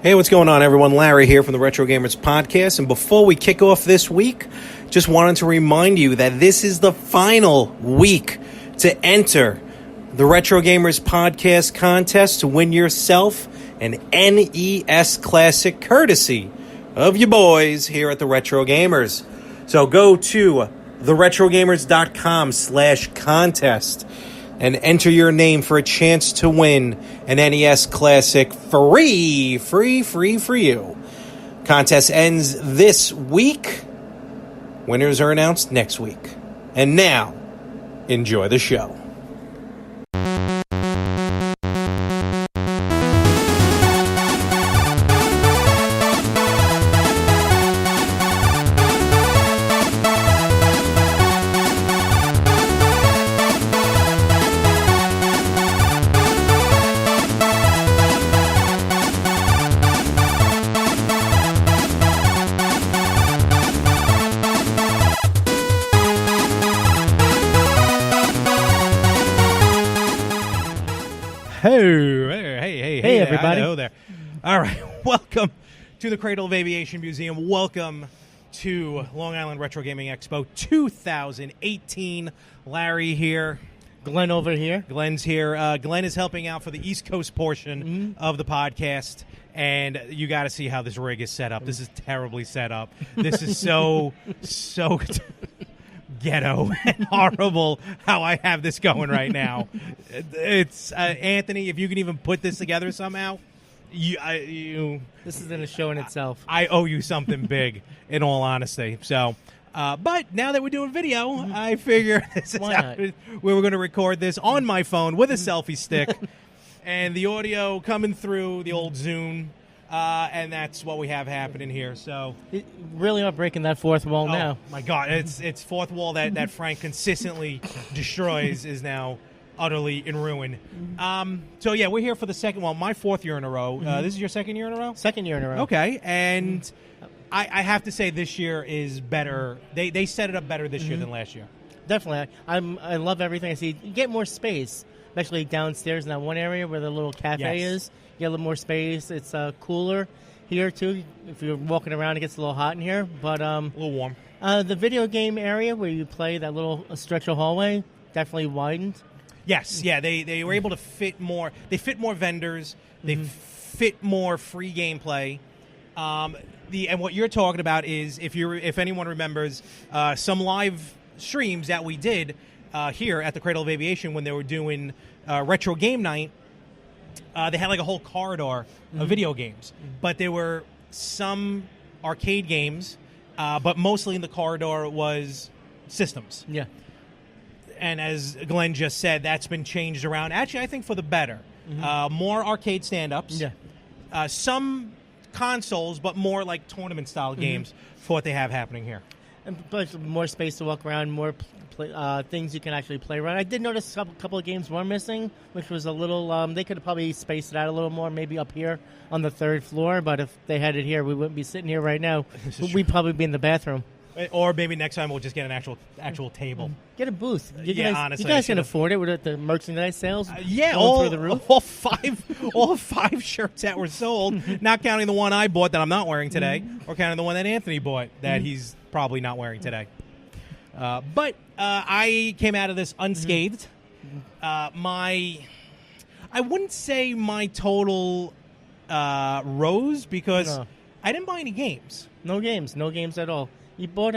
Hey, what's going on, everyone? Larry here from the Retro Gamers Podcast. And before we kick off this week, just wanted to remind you that this is the final week to enter the Retro Gamers Podcast contest to win yourself an NES Classic courtesy of you boys here at the Retro Gamers. So go to theretrogamers.com/contest and enter your name for a chance to win an NES Classic free for you. Contest ends this week. Winners are announced next week. And now, enjoy the show. Hey, everybody. Hello there. All right, welcome to the Cradle of Aviation Museum. Welcome to Long Island Retro Gaming Expo 2018. Larry here. Glen over here. Glen's here. Glen is helping out for the East Coast portion of the podcast, and you got to see how this rig is set up. This is terribly set up. This is so ghetto and horrible how I have this going right now. It's Anthony, if you can even put this together somehow, this isn't a show in itself. I owe you something big, in all honesty. So, but now that we're doing video, I figure this is how we were going to record this on my phone with a selfie stick, and the audio coming through the old Zoom. And that's what we have happening here. So, really not breaking that fourth wall now. My God, it's fourth wall that Frank consistently destroys is now utterly in ruin. So yeah, we're here for the second. Well, my fourth year in a row. This is your second year in a row. Second year in a row. Okay, and I have to say this year is better. They set it up better this year than last year. Definitely, I love everything I see. You get more space, especially downstairs in that one area where the little cafe is. You get a little more space. It's cooler here, too. If you're walking around, it gets a little hot in here. But a little warm. The video game area where you play, that little stretch of hallway, definitely widened. Yes, yeah. They were able to fit more. They fit more vendors. They fit more free gameplay. And what you're talking about is, if anyone remembers, some live streams that we did here at the Cradle of Aviation when they were doing Retro Game Night. They had like a whole corridor of video games, but there were some arcade games, but mostly in the corridor was systems. Yeah. And as Glenn just said, that's been changed around. Actually, I think for the better. More arcade stand-ups. Yeah. Some consoles, but more like tournament-style games for what they have happening here. And plus more space to walk around, more things you can actually play around. I did notice a couple of games were missing, which was a little... they could have probably spaced it out a little more, maybe up here on the third floor, but if they had it here, we wouldn't be sitting here right now. We'd probably be in the bathroom. Or maybe next time we'll just get an actual table. Get a booth. Honestly, you guys can afford it with the merchandise sales. All through the roof. all five shirts that were sold, not counting the one I bought that I'm not wearing today, or counting the one that Anthony bought that he's probably not wearing today. But I came out of this unscathed. I wouldn't say my total rose because I didn't buy any games. No games at all. You bought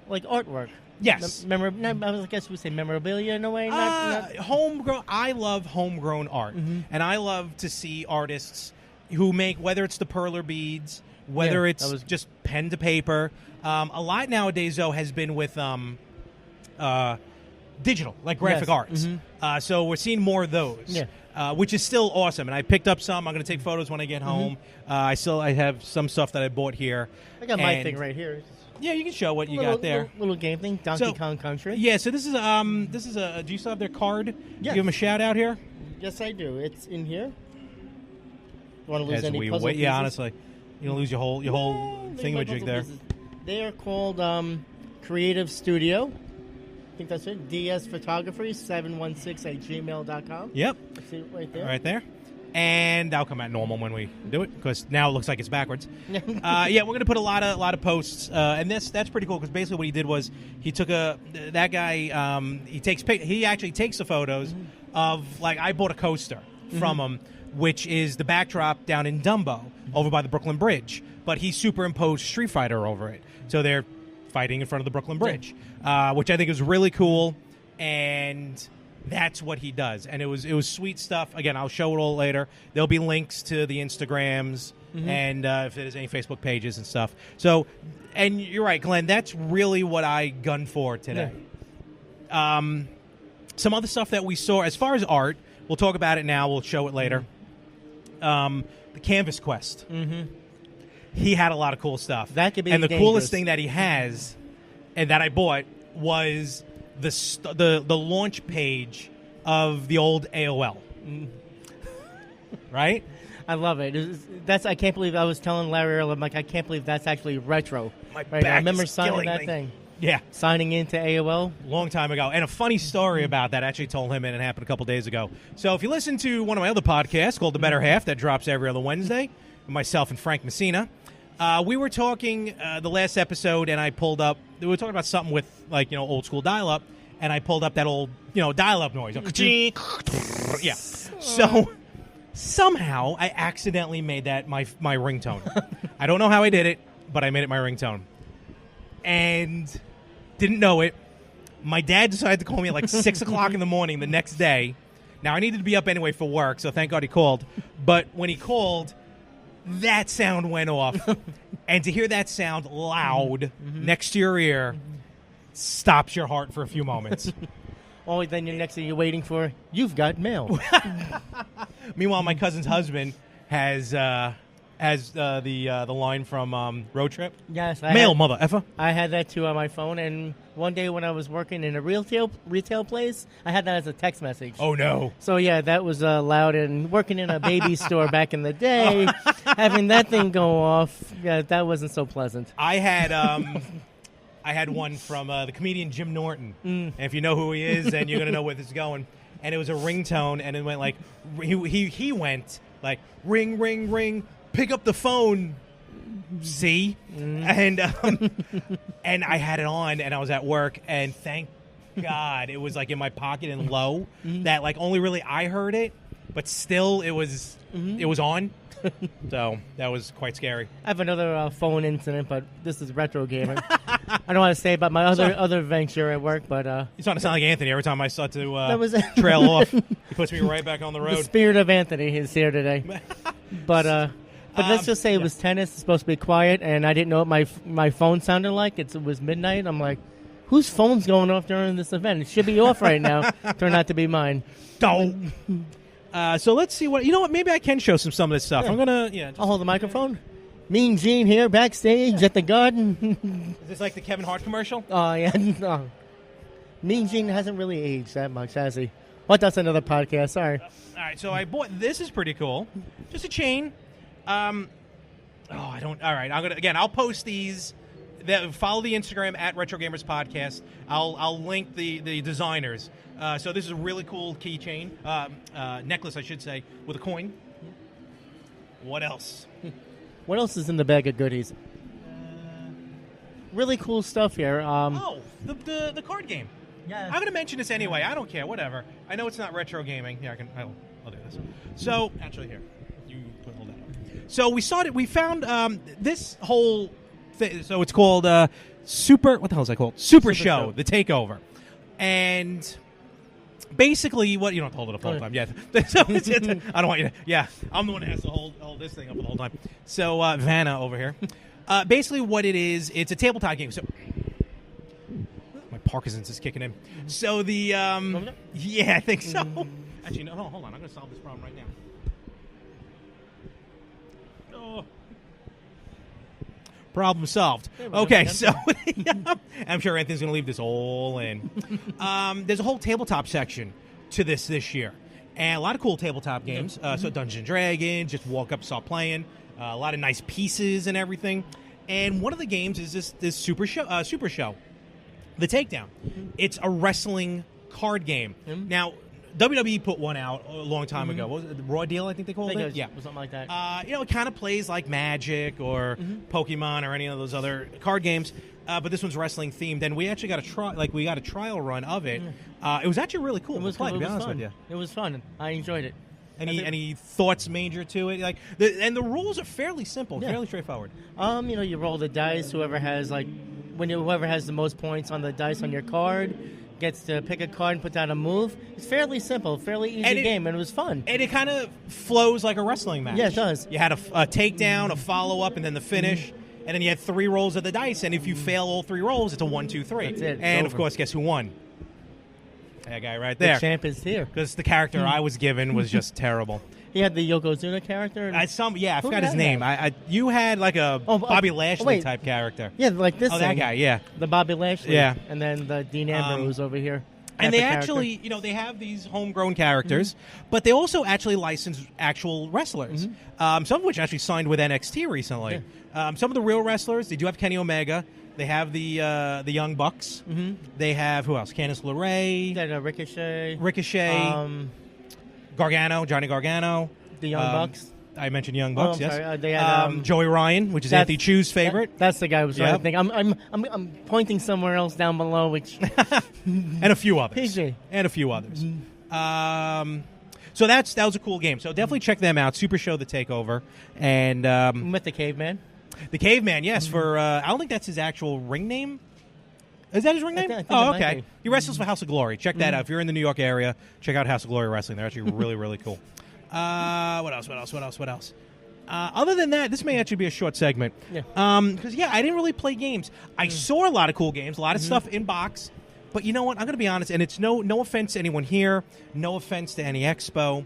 like artwork. Yes. I guess we say memorabilia in a way. Not homegrown. I love homegrown art, and I love to see artists who make, whether it's the perler beads, whether it's just pen to paper. A lot nowadays, though, has been with digital, like graphic arts. So we're seeing more of those, which is still awesome. And I picked up some. I'm going to take photos when I get home. I have some stuff that I bought here. I got my thing right here. Yeah, you can show what you got there. Little game thing, Donkey Kong Country. Yeah, so this is a. Do you still have their card? Yeah. Give them a shout out here. Yes, I do. It's in here. You want to lose any puzzle pieces? Yeah, honestly, you're gonna lose your whole thingamajig there. Pieces. They are called Creative Studio. I think that's it. DS Photography 716 at gmail.com. Yep. See it right there. Right there. And that'll come out normal when we do it, because now it looks like it's backwards. We're going to put a lot of posts, and that's pretty cool, because basically what he did was he took that guy. He actually takes the photos of, like, I bought a coaster from him, which is the backdrop down in Dumbo over by the Brooklyn Bridge, but he superimposed Street Fighter over it, so they're fighting in front of the Brooklyn Bridge, which I think is really cool, and that's what he does, and it was sweet stuff. Again, I'll show it all later. There'll be links to the Instagrams and if there's any Facebook pages and stuff. So, and you're right, Glenn. That's really what I gunned for today. Yeah. Some other stuff that we saw as far as art. We'll talk about it now. We'll show it later. The Canvas Quest. He had a lot of cool stuff. That could be and the dangerous. coolest thing that he has, and that I bought, was the launch page of the old AOL. Right? I love it. I can't believe I was telling Larry earlier, I'm like, I can't believe that's actually retro. My right? back I remember is signing killing that me. thing. Yeah. Signing into AOL. Long time ago. And a funny story about that. I actually told him, and it happened a couple days ago. So if you listen to one of my other podcasts called The Better Half, that drops every other Wednesday, with myself and Frank Messina, we were talking the last episode, and we were talking about something with, like, old school dial-up, and I pulled up that old, dial-up noise. Yeah. So somehow I accidentally made that my ringtone. I don't know how I did it, but I made it my ringtone. And didn't know it. My dad decided to call me at like 6 o'clock in the morning the next day. Now, I needed to be up anyway for work, so thank God he called. But when he called, that sound went off. And to hear that sound loud next to your ear stops your heart for a few moments. Oh, then your next thing you're waiting for, you've got mail. Meanwhile, my cousin's husband has the line from Road Trip. Yes, Mail, mother effer. I had that too on my phone, and one day when I was working in a retail place, I had that as a text message. Oh no! So yeah, that was loud. And working in a baby store back in the day, having that thing go off, yeah, that wasn't so pleasant. I had one from the comedian Jim Norton, and if you know who he is, then you're gonna know where this is going. And it was a ringtone, and it went like he went like ring, ring, ring. Pick up the phone, see? And I had it on, and I was at work, and thank God it was like in my pocket and low that like only really I heard it, but still it was on. So that was quite scary. I have another phone incident, but this is retro gaming. I don't want to say about my other venture at work, but You're starting to sound like Anthony every time I start to was trail off. He puts me right back on the road. The spirit of Anthony is here today. But let's just say it was tennis. It's supposed to be quiet, and I didn't know what my phone sounded like. It was midnight. I'm like, whose phone's going off during this event? It should be off right now. Turned out to be mine. Don't. So let's see what... You know what? Maybe I can show some of this stuff. Yeah. I'm going to... I'll hold the microphone. Mean Gene here backstage at the Garden. Is this like the Kevin Hart commercial? Oh, yeah. No. Mean Gene hasn't really aged that much, has he? What? That's another podcast. Sorry. All right, so I bought... This is pretty cool. Just a chain. I don't... All right, I'll post these. Follow the Instagram at Retro Gamers Podcast. I'll link the designers. So this is a really cool keychain, necklace, I should say, with a coin. What else? What else is in the bag of goodies? Really cool stuff here. The card game. Yeah. I'm going to mention this anyway. I don't care. Whatever. I know it's not retro gaming. Yeah, I'll do this. So actually, here, you hold that up. So we found this whole thing. So it's called Super. What the hell is that called? Super Show, the Takeover, and basically, what you don't have to hold it up the whole time. Yeah, so I don't want you to. Yeah, I'm the one that has to hold this thing up the whole time. So Vanna over here. Basically, what it is, it's a tabletop game. So my Parkinson's is kicking in. So the yeah, I think so. Actually, no, hold on. I'm going to solve this problem right now. Oh. Problem solved. Okay, so I'm sure Anthony's going to leave this all in. There's a whole tabletop section to this year. And a lot of cool tabletop games. So Dungeons & Dragons, just walk up, start playing. A lot of nice pieces and everything. And one of the games is this Super Show, The Takedown. It's a wrestling card game. Now, WWE put one out a long time ago. What was it? The Raw Deal, I think they called it. Yeah, something like that. It kind of plays like Magic or Pokemon or any of those other card games. But this one's wrestling themed, and we actually got a trial run of it. It was actually really cool. It was to play, cool. to be honest with you. It was fun. I enjoyed it. Any thoughts major to it? Like the rules are fairly simple, fairly straightforward. You roll the dice. Whoever has whoever has the most points on the dice on your card gets to pick a card and put down a move. It's fairly simple, fairly easy game, and it was fun. And it kind of flows like a wrestling match. Yeah, it does. You had a takedown, a follow-up, and then the finish. And then you had 3 rolls of the dice, and if you fail all 3 rolls, it's a 1, 2, 3. That's it. And, It's of course, guess who won? That guy right there. The champ is here. Because the character I was given was just terrible. He had the Yokozuna character? I forgot his name. You had like a Bobby Lashley type character. Yeah, like this that guy, yeah. The Bobby Lashley. Yeah. And then the Dean Ambrose over here. And they actually, they have these homegrown characters, but they also actually license actual wrestlers. Some of which actually signed with NXT recently. Yeah. Some of the real wrestlers, they do have Kenny Omega. They have the Young Bucks. They have, who else? Candice LeRae. They had Ricochet. Gargano, Johnny Gargano. The Young Bucks. I mentioned Young Bucks, yes. Sorry. They had, Joey Ryan, which is Anthony Chu's favorite. That's the guy I was trying to think. I'm pointing somewhere else down below, which and a few others. PG. And a few others. So that was a cool game. So definitely check them out. Super Show The Takeover. And with the Caveman. The Caveman, yes. For I don't think that's his actual ring name. Is that his ring name? I think okay. He wrestles for House of Glory. Check that out. If you're in the New York area, check out House of Glory Wrestling. They're actually really, really cool. What else? Other than that, this may actually be a short segment. Yeah. Because, I didn't really play games. I saw a lot of cool games, a lot of stuff in box. But you know what? I'm going to be honest, and it's no offense to anyone here, no offense to any Expo.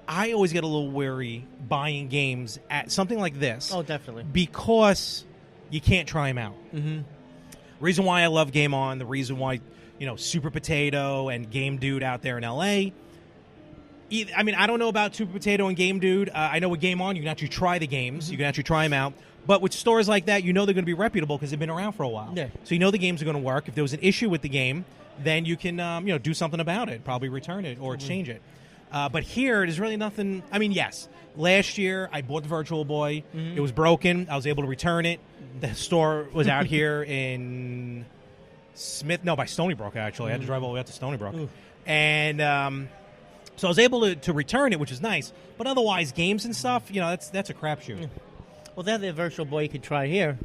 I always get a little weary buying games at something like this. Oh, definitely. Because you can't try them out. Reason why I love Game On, the reason why, Super Potato and Game Dude out there in L.A., I mean, I don't know about Super Potato and Game Dude. I know with Game On, you can actually try the games. You can actually try them out. But with stores like that, they're going to be reputable because they've been around for a while. Yeah. So the games are going to work. If there was an issue with the game, then you can, do something about it. Probably return it or exchange it. But here, there's really nothing. I mean, yes. Last year, I bought the Virtual Boy. It was broken. I was able to return it. The store was out here in by Stony Brook, actually. I had to drive all the way out to Stony Brook. And so I was able to return it, which is nice. But otherwise, games and stuff, that's a crapshoot. Well, they have the Virtual Boy you could try here.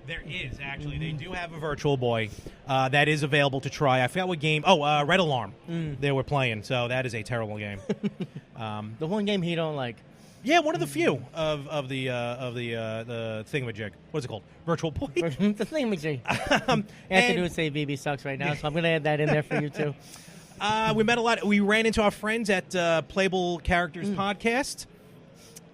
There is, actually. They do have a Virtual Boy that is available to try. I forgot what game. Red Alarm. They were playing, so that is a terrible game. The one game he don't like. Yeah, one of the few of the thingamajig. What is it called? Virtual Boy? The thingamajig. Anthony would say BB sucks right now, so I'm going to add that in there for you, too. We met a lot. We ran into our friends at Playable Characters Podcast.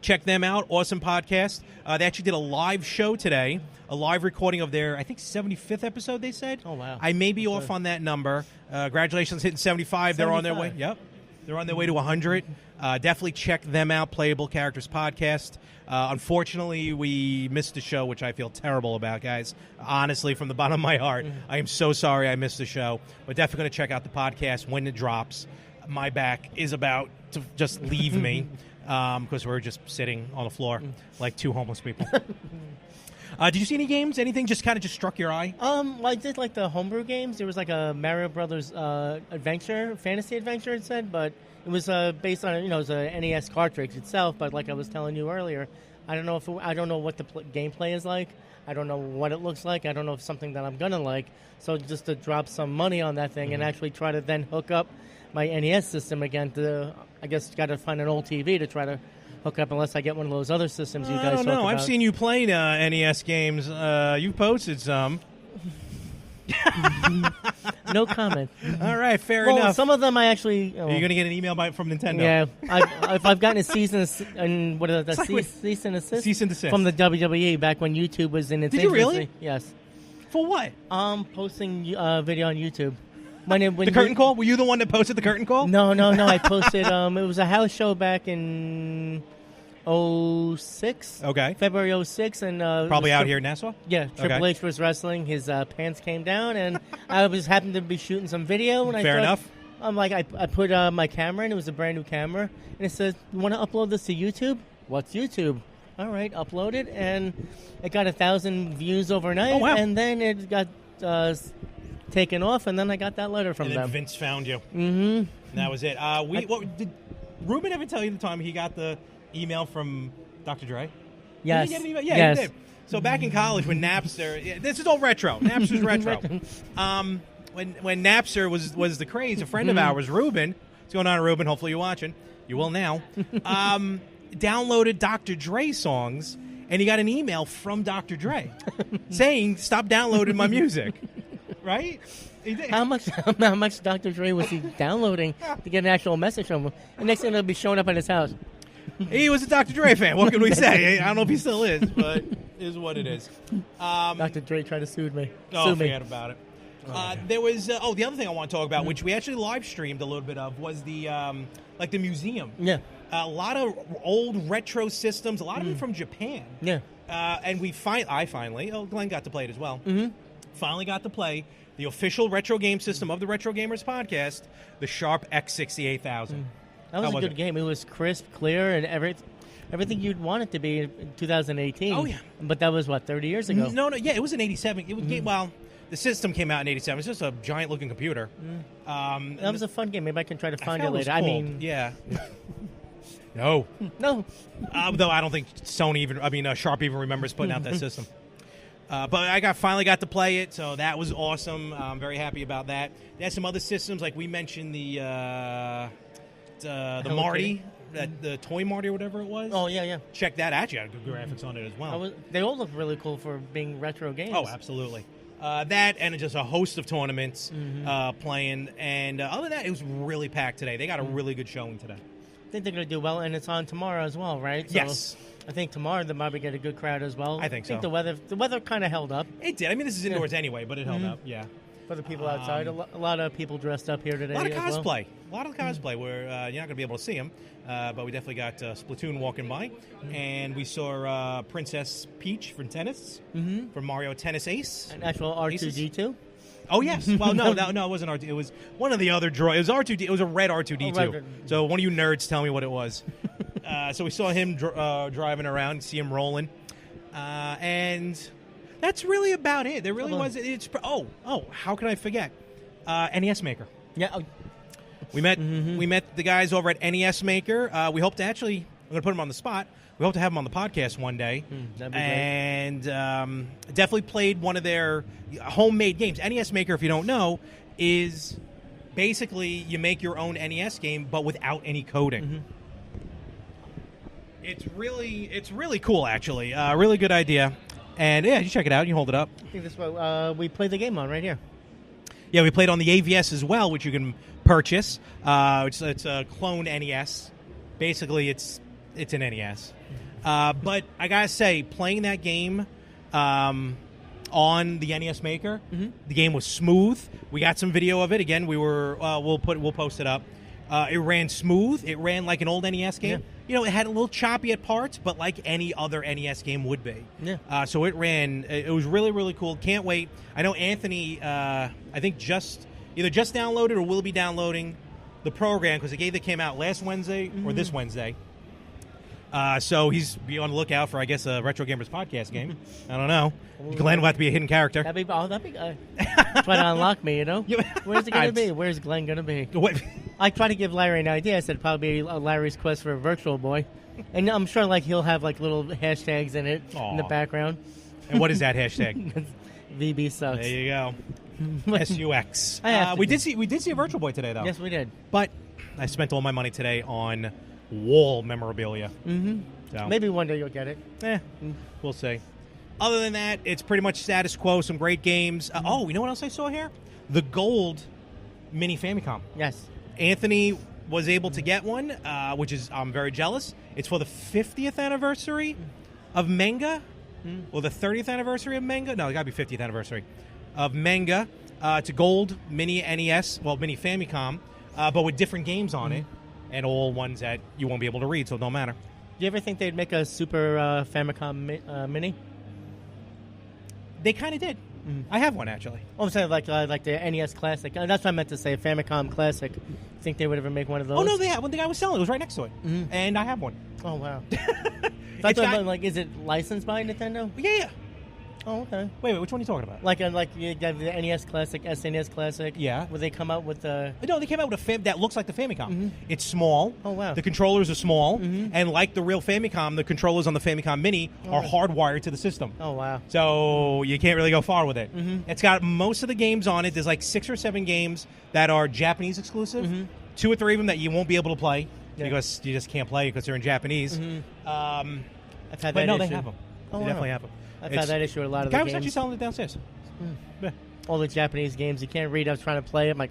Check them out. Awesome podcast. They actually did a live show today, a live recording of their, I think, 75th episode, they said. Oh, wow. I may be off on that number. Congratulations, hitting 75. They're on their way. Yep. They're on their way to 100. Definitely check them out, Playable Characters Podcast. Unfortunately, we missed the show, which I feel terrible about, guys. Honestly, from the bottom of my heart, I am so sorry I missed the show. But definitely going to check out the podcast when it drops. My back is about to just leave me because we're just sitting on the floor like two homeless people. Did you see any games? Anything just struck your eye? Well, I did like the homebrew games. There was like a Mario Brothers fantasy adventure, it said, but it was based on it was a NES cartridge itself. But like I was telling you earlier, I don't know what the gameplay is like. I don't know what it looks like. I don't know if it's something that I'm gonna like. So just to drop some money on that thing and actually try to then hook up my NES system again. I guess got to find an old TV to try to hook up, unless I get one of those other systems you guys talk about. I don't know. I've seen you play NES games. You posted some. No comment. All right, fair enough. Some of them I actually... Are you going to get an email from Nintendo? Yeah. If I've gotten a cease and desist from the WWE back when YouTube was in its infancy. Did you really? Yes. For what? Posting video on YouTube. When the curtain call? Were you the one that posted the curtain call? No. I posted. It was a house show back in 2006. Okay. February 2006, and probably out here in Nassau. Yeah. Triple H was wrestling. His pants came down, and I happened to be shooting some video. And Fair enough. I'm like, I put my camera in. It was a brand new camera, and it says, "You want to upload this to YouTube?" What's YouTube? All right, upload it, and it got 1,000 views overnight. Oh, wow. And then it got taken off, and then I got that letter from and them. then Vince found you. Mm-hmm. That was it. Did Ruben ever tell you the time he got the email from Dr. Dre? Yes. Did he get an email? Yeah, yes. he did. So back in college when Napster, this is all retro. Napster's retro. When Napster was the craze, a friend of ours, Ruben, what's going on, Ruben? Hopefully you're watching. You will now. Downloaded Dr. Dre songs, and he got an email from Dr. Dre saying, "Stop downloading my music." Right? He did. How much Dr. Dre was he downloading to get an actual message from him? And next thing it'll be showing up at his house. He was a Dr. Dre fan. What can we say? I don't know if he still is, but it is what it is. Dr. Dre tried to sue me. Forget about it. There was the other thing I want to talk about, which we actually live streamed a little bit of, was the the museum. Yeah. A lot of old retro systems, a lot of them from Japan. Yeah. And I finally, Glen got to play it as well. Mm-hmm. Finally got to play the official retro game system of the Retro Gamers podcast, the Sharp X68000. That was a good game. It was crisp, clear, and everything you'd want it to be in 2018. Oh, yeah. But that was, 30 years ago? No, yeah, it was in 87. It was well, the system came out in 87. It's just a giant-looking computer. That was a fun game. Maybe I can try to find it later. Cool. I mean... Yeah. No. No. Though I don't think Sharp even remembers putting out that system. But I finally got to play it, so that was awesome. I'm very happy about that. They had some other systems, like we mentioned the Marty, the toy Marty or whatever it was. Oh, yeah. Check that out. You got good graphics on it as well. They all look really cool for being retro games. Oh, absolutely. That and just a host of tournaments playing. And other than that, it was really packed today. They got a really good showing today. I think they're going to do well, and it's on tomorrow as well, right? So yes. I think tomorrow they might get a good crowd as well. I think so. The weather kind of held up. It did. I mean, this is indoors anyway, but it held up, yeah. For the people outside, a lot of people dressed up here today. A lot of as cosplay. Well. A lot of cosplay where you're not going to be able to see them, but we definitely got Splatoon walking by, and we saw Princess Peach from Tennis, from Mario Tennis Ace. An actual R2-D2? Oh, yes. Well, no, it wasn't R2. It was one of the other droids. It was R2D. It was a red R2D2. Right. So one of you nerds tell me what it was. So we saw him driving around, see him rolling, and that's really about it. There really was. How could I forget? NES Maker. Yeah. We met the guys over at NES Maker. We hope to I'm going to put them on the spot. We hope to have them on the podcast one day. That'd be great. And definitely played one of their homemade games. NES Maker, if you don't know, is basically you make your own NES game, but without any coding. It's really cool, actually. Really good idea. And yeah, you check it out. You hold it up. I think that's what we played the game on right here. Yeah, we played on the AVS as well, which you can purchase. It's a clone NES. Basically, it's an NES. But I gotta say, playing that game on the NES Maker, the game was smooth. We got some video of it. Again, we'll post it up. It ran smooth. It ran like an old NES game. Yeah. You know, it had a little choppy at parts, but like any other NES game would be. Yeah. So it ran. It was really, really cool. Can't wait. I know Anthony, I think either just downloaded or will be downloading the program because the game that came out last Wednesday or this Wednesday. So he's be on the lookout for, I guess, a Retro Gamers podcast game. I don't know. Glen will have to be a hidden character. That'd be try to unlock me, you know? Where's it going to be? Where's Glen going to be? What? I tried to give Larry an idea. I said probably Larry's quest for a virtual boy. And I'm sure he'll have little hashtags in it in the background. And what is that hashtag? VB sucks. There you go. SUX. We did see a Virtual Boy today, though. Yes, we did. But I spent all my money today on wall memorabilia. So. Maybe one day you'll get it. We'll see. Other than that, it's pretty much status quo. Some great games. You know what else I saw here? The gold mini Famicom. Yes. Anthony was able to get one, which is I'm very jealous. It's for the 50th anniversary of Manga, or the 30th anniversary of Manga. No, it got to be 50th anniversary of Manga. It's a gold mini NES, mini Famicom, but with different games on it, and all ones that you won't be able to read, so it don't matter. Do you ever think they'd make a Super Famicom Mini? They kind of did. I have one, actually. Oh, I'm saying like the NES Classic. That's what I meant to say. Famicom Classic. Think they would ever make one of those? Oh, no, they have one. The guy was selling it was right next to it. And I have one. Oh, wow. Like, is it licensed by Nintendo? Yeah. Oh, okay. Wait, which one are you talking about? Like you got the NES Classic, SNES Classic. Yeah. Where they come out with the... No, they came out with a that looks like the Famicom. It's small. Oh, wow. The controllers are small. And like the real Famicom, the controllers on the Famicom Mini are hardwired to the system. Oh, wow. So you can't really go far with it. It's got most of the games on it. There's like 6 or 7 games that are Japanese exclusive. 2 or 3 of them that you won't be able to play because you just can't play because they're in Japanese. I've had but that no, issue. they have them. Oh, They wow. definitely have them. I've had that issue with a lot of the the guy was games. actually selling it downstairs. Yeah. All the Japanese games you can't read. I was trying to play. I'm like,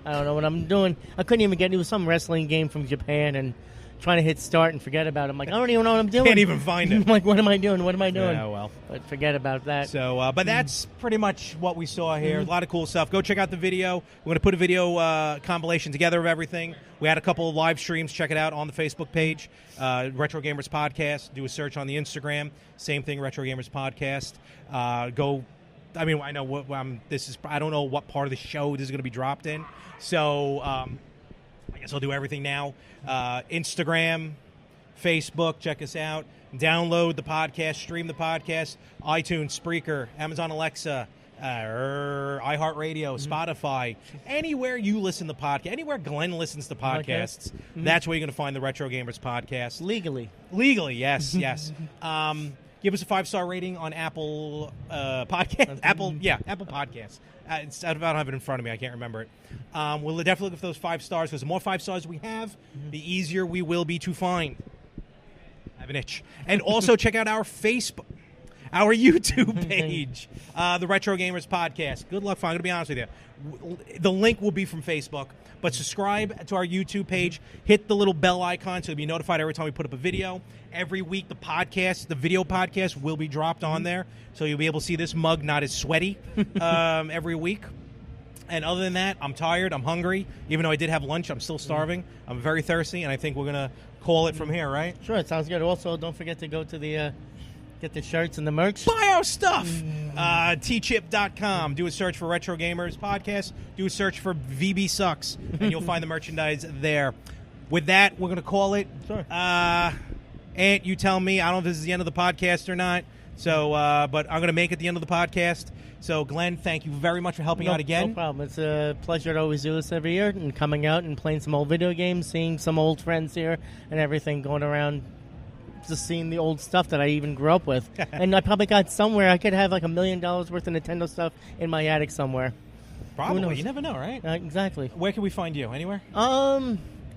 I don't know what I'm doing. I couldn't even get it. It was some wrestling game from Japan and trying to hit start and forget about it. I'm like, I don't even know what I'm doing. Can't even find it. I'm like, what am I doing? What am I doing? Yeah, well. But forget about that. So, but that's pretty much what we saw here. A lot of cool stuff. Go check out the video. We're going to put a video compilation together of everything. We had a couple of live streams. Check it out on the Facebook page, Retro Gamers Podcast. Do a search on the Instagram. Same thing, Retro Gamers Podcast. Go. I mean, I know what this is. I don't know what part of the show this is going to be dropped in. So, I guess I'll do everything now. Instagram, Facebook, check us out. Download the podcast, stream the podcast, iTunes, Spreaker, Amazon Alexa, iHeartRadio, Spotify, anywhere you listen to podcasts, anywhere Glen listens to podcasts, that's where you're going to find the Retro Gamers Podcast. Legally, yes. Give us a 5-star rating on Apple Podcast. Apple Podcasts. I don't have it in front of me. I can't remember it. We'll definitely look for those 5 stars because the more 5 stars we have, the easier we will be to find. I have an itch. And also check out our Facebook, our YouTube page, the Retro Gamers Podcast. Good luck finding. I'm going to be honest with you. The link will be from Facebook. But subscribe to our YouTube page. Hit the little bell icon so you'll be notified every time we put up a video. Every week, the video podcast will be dropped on there. So you'll be able to see this mug not as sweaty every week. And other than that, I'm tired. I'm hungry. Even though I did have lunch, I'm still starving. I'm very thirsty, and I think we're going to call it from here, right? Sure, it sounds good. Also, don't forget to go to the... get the shirts and the merch. Buy our stuff. tchip.com. Do a search for Retro Gamers Podcast. Do a search for VB Sucks, and you'll find the merchandise there. With that, we're going to call it. Sure. Ant, you tell me. I don't know if this is the end of the podcast or not. So, but I'm going to make it the end of the podcast. So, Glenn, thank you very much for helping out again. No problem. It's a pleasure to always do this every year and coming out and playing some old video games, seeing some old friends here and everything going around. Just seeing the old stuff that I even grew up with. And I probably got somewhere. I could have like $1 million worth of Nintendo stuff in my attic somewhere. Probably. You never know, right? Exactly. Where can we find you? Anywhere?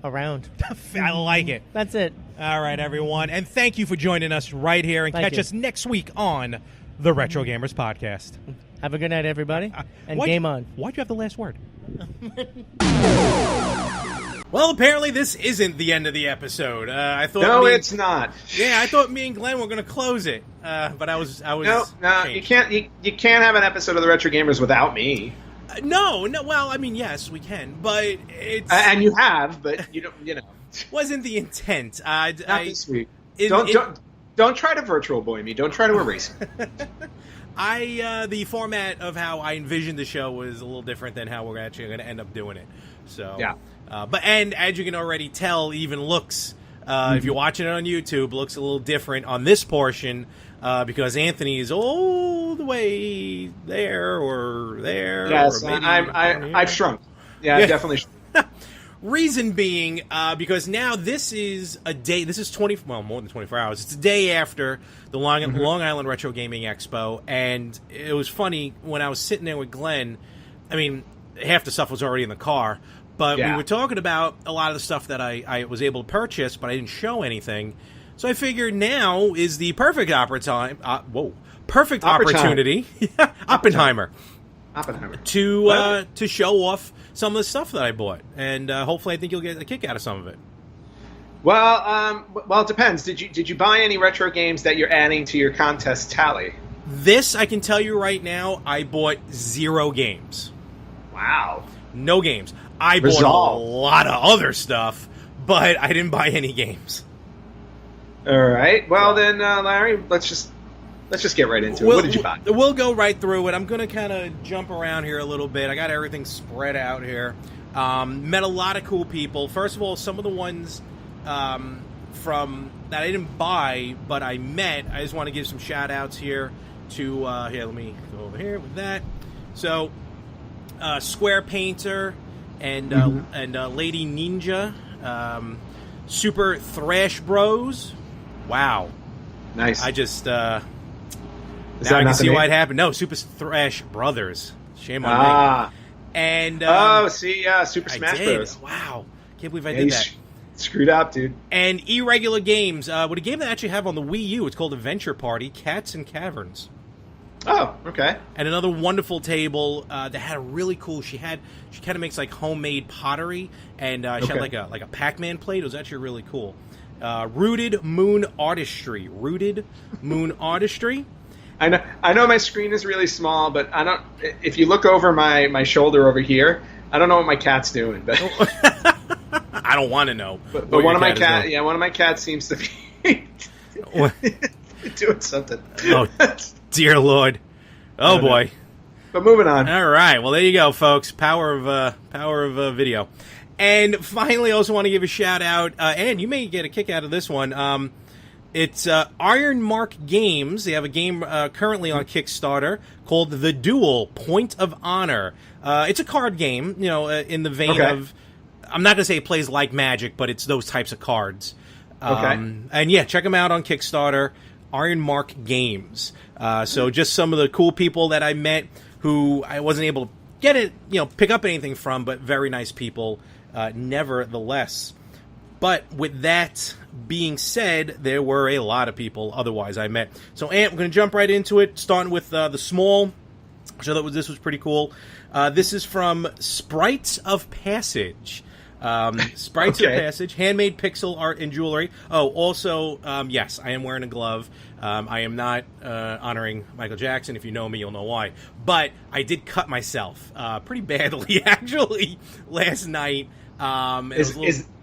Around. I like it. That's it. All right, everyone. And thank you for joining us right here. And catch us next week on the Retro Gamers Podcast. Have a good night, everybody. And game on. Why'd you have the last word? Well, apparently this isn't the end of the episode. I thought no, it's not. Yeah, I thought me and Glenn were going to close it, but I was. No, you can't. You can't have an episode of the Retro Gamers without me. No. Well, I mean, yes, we can, but it's and you have, but you don't. You know, wasn't the intent. Not this week. Don't try to virtual boy me. Don't try to erase me. The format of how I envisioned the show was a little different than how we're actually going to end up doing it. So yeah. But as you can already tell, even looks, if you're watching it on YouTube, looks a little different on this portion because Anthony is all the way there or there. Yes, or maybe I've shrunk. Yeah, I've definitely shrunk. Reason being, because now this is a day, this is more than 24 hours. It's a day after the Long Island Retro Gaming Expo, and it was funny, when I was sitting there with Glenn, I mean, half the stuff was already in the car, but we were talking about a lot of the stuff that I was able to purchase, but I didn't show anything. So I figured now is the perfect opportunity. Oppenheimer. To show off some of the stuff that I bought, and hopefully I think you'll get a kick out of some of it. Well, it depends. Did you buy any retro games that you're adding to your contest tally? This, I can tell you right now, I bought 0 games. Wow. No games. I bought a lot of other stuff, but I didn't buy any games. All right. Well, then, Larry, let's just let's just get right into it. What did you buy? We'll go right through it. I'm going to kind of jump around here a little bit. I got everything spread out here. Met a lot of cool people. First of all, some of the ones from that I didn't buy, but I met. I just want to give some shout outs here to here. Let me go over here with that. So, Square Painter and Lady Ninja, Super Thrash Bros. Wow, nice. I just now I can see why it happened. No, Super Thrash Brothers. Shame on me. And Super Smash Bros. Wow, can't believe I did that. Screwed up, dude. And Irregular Games, with a game that I actually have on the Wii U. It's called Adventure Party: Cats and Caverns. Oh, okay. And another wonderful table that had a really cool. She kind of makes like homemade pottery, and she had like a Pac-Man plate. It was actually really cool. Rooted Moon Artistry. I know my screen is really small, but I don't. If you look over my shoulder over here, I don't know what my cat's doing. But I don't want to know. But one of my cats seems to be doing something. Oh, dear Lord. Oh boy. But moving on. All right. Well, there you go, folks. Power of video. And finally, I also want to give a shout out, and you may get a kick out of this one. It's Iron Mark Games. They have a game currently on Kickstarter called The Duel: Point of Honor. It's a card game, in the vein of. I'm not going to say it plays like Magic, but it's those types of cards. And yeah, check them out on Kickstarter. Iron Mark Games. So just some of the cool people that I met who I wasn't able to get it, pick up anything from, but very nice people, nevertheless. But with that being said, there were a lot of people otherwise I met. So, Ant, we're going to jump right into it, starting with the small. So this was pretty cool. This is from Sprites of Passage. Sprites of Passage, handmade pixel art and jewelry. Oh, also, yes, I am wearing a glove. I am not honoring Michael Jackson. If you know me, you'll know why. But I did cut myself pretty badly, actually, last night.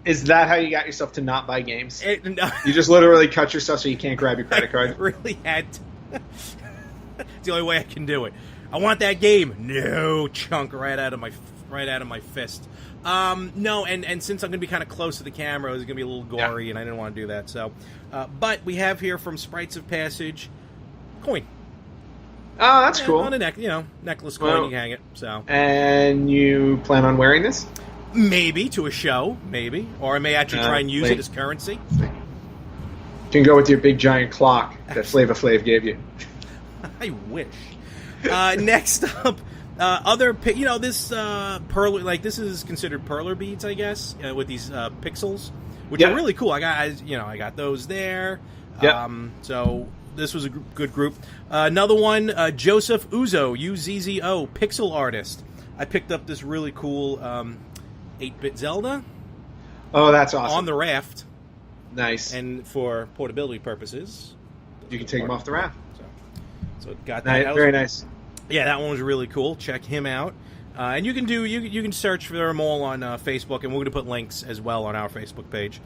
Is that how you got yourself to not buy games? No. You just literally cut yourself so you can't grab your credit card? I really had to. It's the only way I can do it. I want that game. No, chunk right out of my fist. No, and since I'm going to be kind of close to the camera, it's going to be a little gory, and I didn't want to do that. So, but we have here from Sprites of Passage, coin. Oh, that's cool. On a necklace coin, you can hang it. So. And you plan on wearing this? Maybe to a show, maybe, or I may actually try and use it as currency. You can go with your big giant clock that Flava Flav gave you. I wish. Next up. This perler, this is considered perler beads, I guess, with these pixels, which are really cool. I got those there. Yep. So this was a good group. Another one, Joseph Uzo, UZZO, pixel artist. I picked up this really cool 8-bit Zelda. Oh, that's awesome. On the raft. Nice. And for portability purposes, you can take them off the raft. So got that. Very nice. Yeah, that one was really cool. Check him out. And you can search for them all on Facebook, and we're going to put links as well on our Facebook page.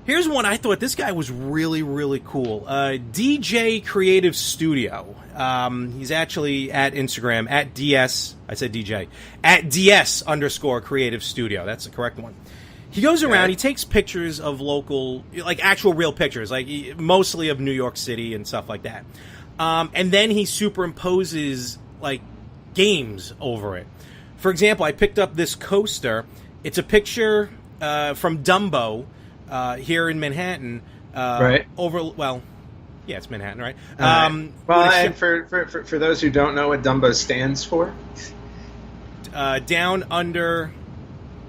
Here's one I thought this guy was really, really cool. DJ Creative Studio. He's actually at Instagram, at DS, I said DJ, at DS_Creative Studio. That's the correct one. He goes around, he takes pictures of local, like actual real pictures, like mostly of New York City and stuff like that. And then he superimposes, like, games over it. For example, I picked up this coaster. It's a picture from Dumbo here in Manhattan. Right. It's Manhattan, right? And for those who don't know what Dumbo stands for? Down under...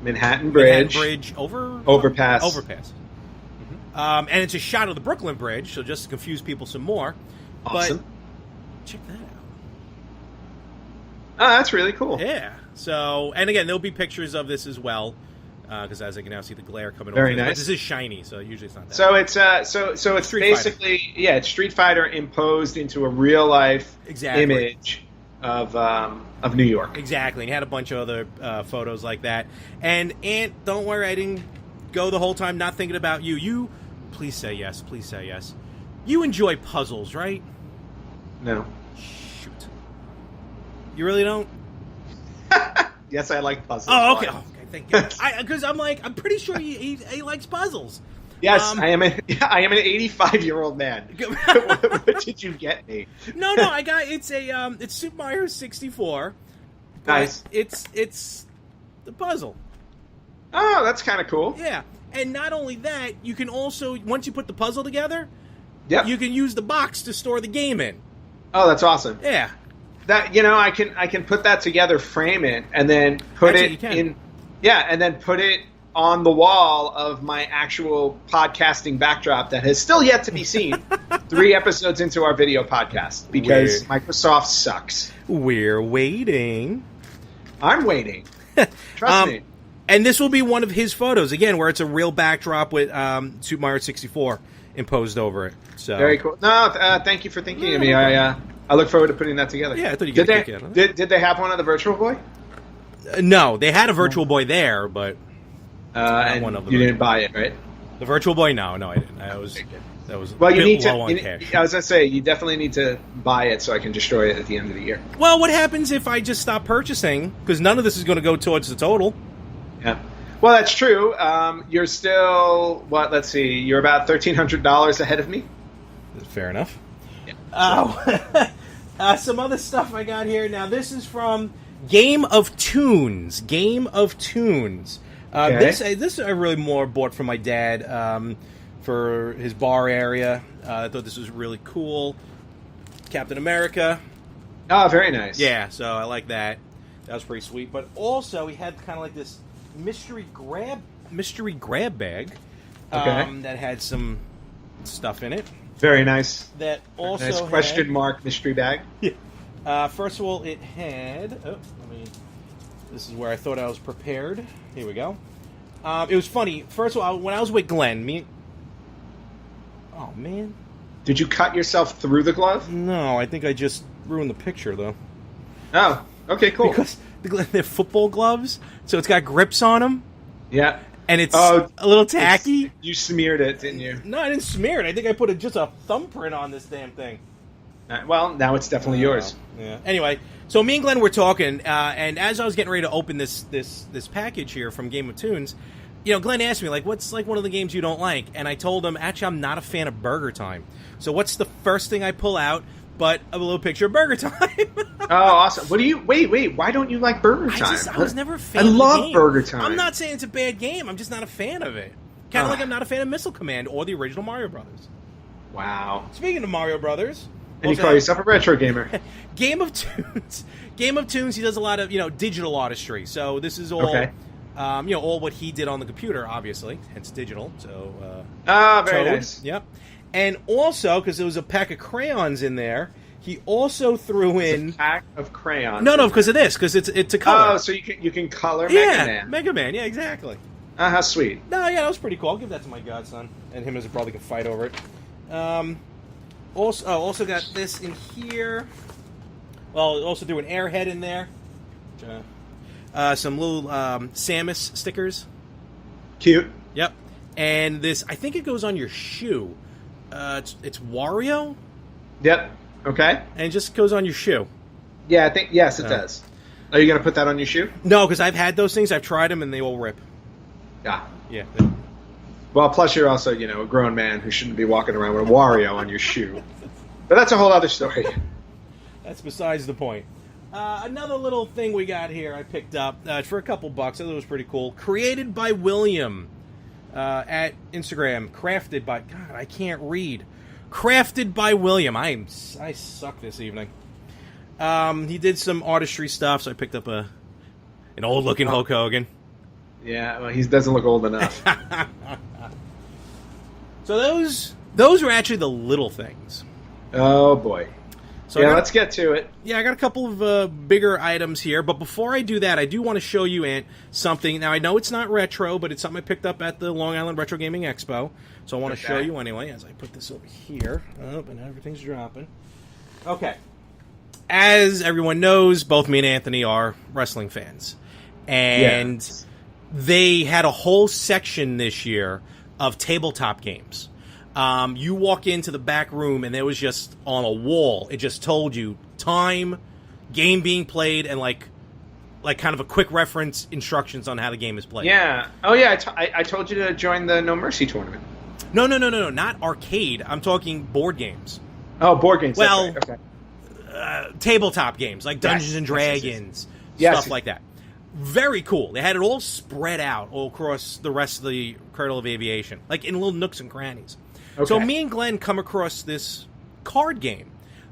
Manhattan Bridge. Overpass. Mm-hmm. And it's a shot of the Brooklyn Bridge, so just to confuse people some more. Awesome. But check that out. Oh, that's really cool. Yeah. So, and again, there'll be pictures of this as well, because as I can now see the glare coming over. Very nice. But this is shiny, so usually it's not that. So it's so it's basically Fighter. It's Street Fighter imposed into a real life image of New York. Exactly. And he had a bunch of other photos like that. And Ant, don't worry, I didn't go the whole time not thinking about you. You, please say yes. Please say yes. You enjoy puzzles, right? No. Shoot. You really don't? Yes, I like puzzles. Oh, okay. Oh, okay, thank you. Because I'm pretty sure he likes puzzles. Yes, I am an 85-year-old man. What did you get me? No, I got it's Super Mario 64. Nice. It's the puzzle. Oh, that's kind of cool. Yeah, and not only that, you can also once you put the puzzle together, you can use the box to store the game in. Oh, that's awesome. Yeah. That I can put that together, frame it, and then put it in. Yeah, and then put it on the wall of my actual podcasting backdrop that has still yet to be seen 3 episodes into our video podcast because Microsoft sucks. We're waiting. I'm waiting. Trust me. And this will be one of his photos, again, where it's a real backdrop with Super Mario 64 imposed over it. So very cool. No, thank you for thinking of me. I look forward to putting that together. Yeah, I thought you could kick it. Did they have one of the Virtual Boy? No, they had a Virtual Boy there, but and one of them. You didn't buy it, right? The Virtual Boy? No, I didn't. That was well, you need low to. on cash. I was gonna say you definitely need to buy it so I can destroy it at the end of the year. Well, what happens if I just stop purchasing? Because none of this is going to go towards the total. Yeah. Well, that's true. You're still let's see. You're about $1,300 ahead of me. Fair enough. Yeah. Some other stuff I got here. Now, this is from Game of Tunes. Game of Tunes. Okay. This I really more bought from my dad for his bar area. I thought this was really cool. Captain America. Oh, very nice. Yeah, so I like that. That was pretty sweet. But also, he had kind of like this mystery grab bag that had some stuff in it. Very nice. That also nice question mark mystery bag. Yeah. First of all, it had. This is where I thought I was prepared. Here we go. It was funny. First of all, when I was with Glen, oh man. Did you cut yourself through the glove? No, I think I just ruined the picture though. Oh, okay, cool. Because they're football gloves, so it's got grips on them. Yeah. And it's a little tacky. You smeared it, didn't you? No, I didn't smear it. I think I put just a thumbprint on this damn thing. Well, now it's definitely yours. Yeah. Anyway, so me and Glenn were talking, and as I was getting ready to open this package here from Game of Tunes, Glenn asked me, what's one of the games you don't like? And I told him, actually, I'm not a fan of Burger Time. So what's the first thing I pull out but a little picture of Burger Time? Oh, awesome. What do you... Wait. Why don't you like Burger Time? I was never a fan of the love game. Burger Time. I'm not saying it's a bad game. I'm just not a fan of it. Kind of like I'm not a fan of Missile Command or the original Mario Brothers. Wow. Speaking of Mario Brothers... And you call yourself a retro gamer. Game of Tunes. Game of Tunes, he does a lot of, digital artistry. So this is all... Okay. All what he did on the computer, obviously, hence digital. So, very nice. Yep. And also, because there was a pack of crayons in there, he also threw in a pack of crayons. No, because of this, because it's a color. Oh, so you can color Mega Man. Mega Man. Yeah, exactly. How sweet. No, yeah, that was pretty cool. I'll give that to my godson, and him and his brother can fight over it. Also got this in here. Well, also threw an Airhead in there. Some little Samus stickers. Cute. Yep. And this, I think it goes on your shoe. It's Wario. Yep. Okay. And it just goes on your shoe. Yeah, I think yes, it does. Are you going to put that on your shoe? No, because I've had those things. I've tried them, and they all rip. Yeah. Well, plus you're also, a grown man who shouldn't be walking around with a Wario on your shoe. But that's a whole other story. That's besides the point. Another little thing we got here I picked up for a couple bucks. I thought it was pretty cool. Created by William at Instagram. Crafted by... God, I can't read. Crafted by William. I suck this evening. He did some artistry stuff, so I picked up an old-looking Hulk Hogan. Yeah, well, he doesn't look old enough. So those are actually the little things. Oh, boy. So let's get to it. Yeah, I got a couple of bigger items here, but before I do that, I do want to show you, Ant, something. Now, I know it's not retro, but it's something I picked up at the Long Island Retro Gaming Expo, so I want to show you anyway as I put this over here. Oh, and everything's dropping. Okay. As everyone knows, both me and Anthony are wrestling fans, and they had a whole section this year of tabletop games. You walk into the back room, and there was just on a wall. It just told you time, game being played, and like kind of a quick reference instructions on how the game is played. Yeah. Oh yeah. I told you to join the No Mercy tournament. No, not arcade. I'm talking board games. Oh, board games. Well, that's right. Okay. Tabletop games like Dungeons and Dragons, stuff like that. Very cool. They had it all spread out all across the rest of the Cradle of Aviation, like in little nooks and crannies. Okay. So me and Glenn come across this card game,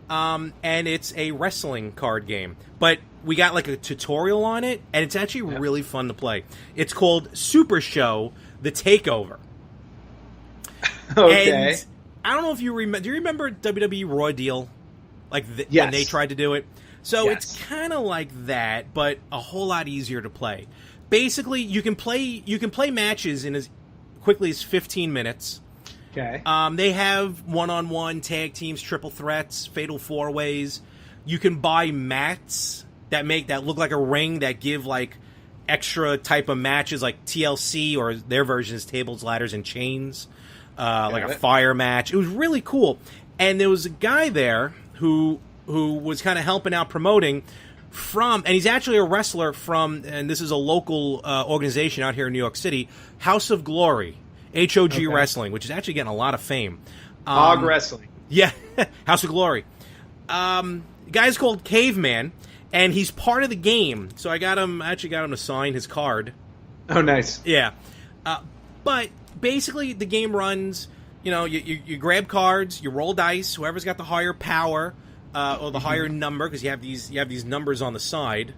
and it's a wrestling card game. But we got like a tutorial on it, and it's actually really fun to play. It's called Super Show: The Takeover. Okay. And I don't know if you remember. Do you remember WWE Raw Deal? Like when they tried to do it? So it's kind of like that, but a whole lot easier to play. Basically, you can play matches in as quickly as 15 minutes. Okay. They have one-on-one, tag teams, triple threats, fatal four-ways. You can buy mats that look like a ring that give like extra type of matches, like TLC or their version is tables, ladders, and chains. Like a fire match. It was really cool. And there was a guy there who was kind of helping out promoting and he's actually a wrestler and this is a local organization out here in New York City, House of Glory, HOG Wrestling, which is actually getting a lot of fame. Hog Wrestling. Yeah, House of Glory. Guy's called Caveman, and he's part of the game. So I got him to sign his card. Oh, nice. Yeah. But basically the game runs, you grab cards, you roll dice, whoever's got the higher power or the higher number, because you have these numbers on the side.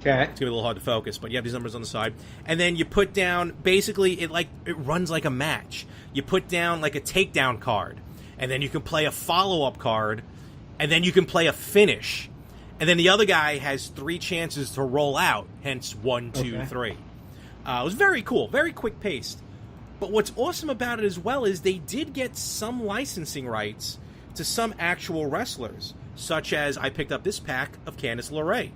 Okay. It's going to be a little hard to focus, but you have these numbers on the side. And then you put down, basically, it runs like a match. You put down like a takedown card, and then you can play a follow-up card, and then you can play a finish. And then the other guy has 3 chances to roll out, hence 1, 2, 3. It was very cool, very quick-paced. But what's awesome about it as well is they did get some licensing rights to some actual wrestlers, such as I picked up this pack of Candice LeRae.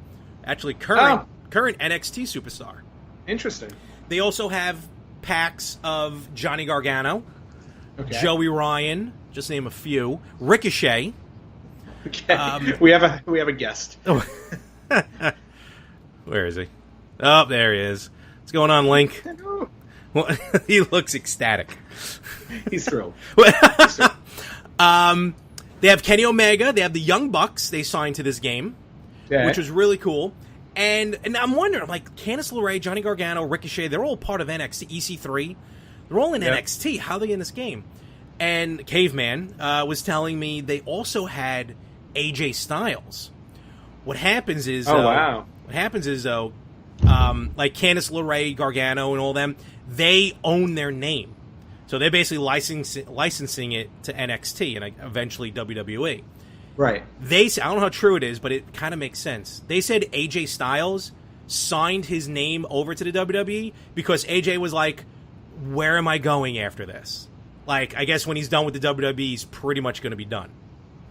Actually, current NXT superstar. Interesting. They also have packs of Johnny Gargano, Joey Ryan, just name a few, Ricochet. Okay. We have a guest. Where is he? Oh, there he is. What's going on, Link? Well, he looks ecstatic. He's thrilled. They have Kenny Omega. They have the Young Bucks. They signed to this game. Which was really cool. And I'm wondering, like, Candice LeRae, Johnny Gargano, Ricochet, they're all part of NXT, EC3. They're all in NXT. How are they in this game? And Caveman was telling me they also had AJ Styles. What happens is... What happens is, like Candice LeRae, Gargano, and all them, they own their name. So they're basically licensing it to NXT and eventually WWE. Right. They say, I don't know how true it is, but it kind of makes sense. They said AJ Styles signed his name over to the WWE because AJ was like, where am I going after this? Like, I guess when he's done with the WWE, he's pretty much going to be done.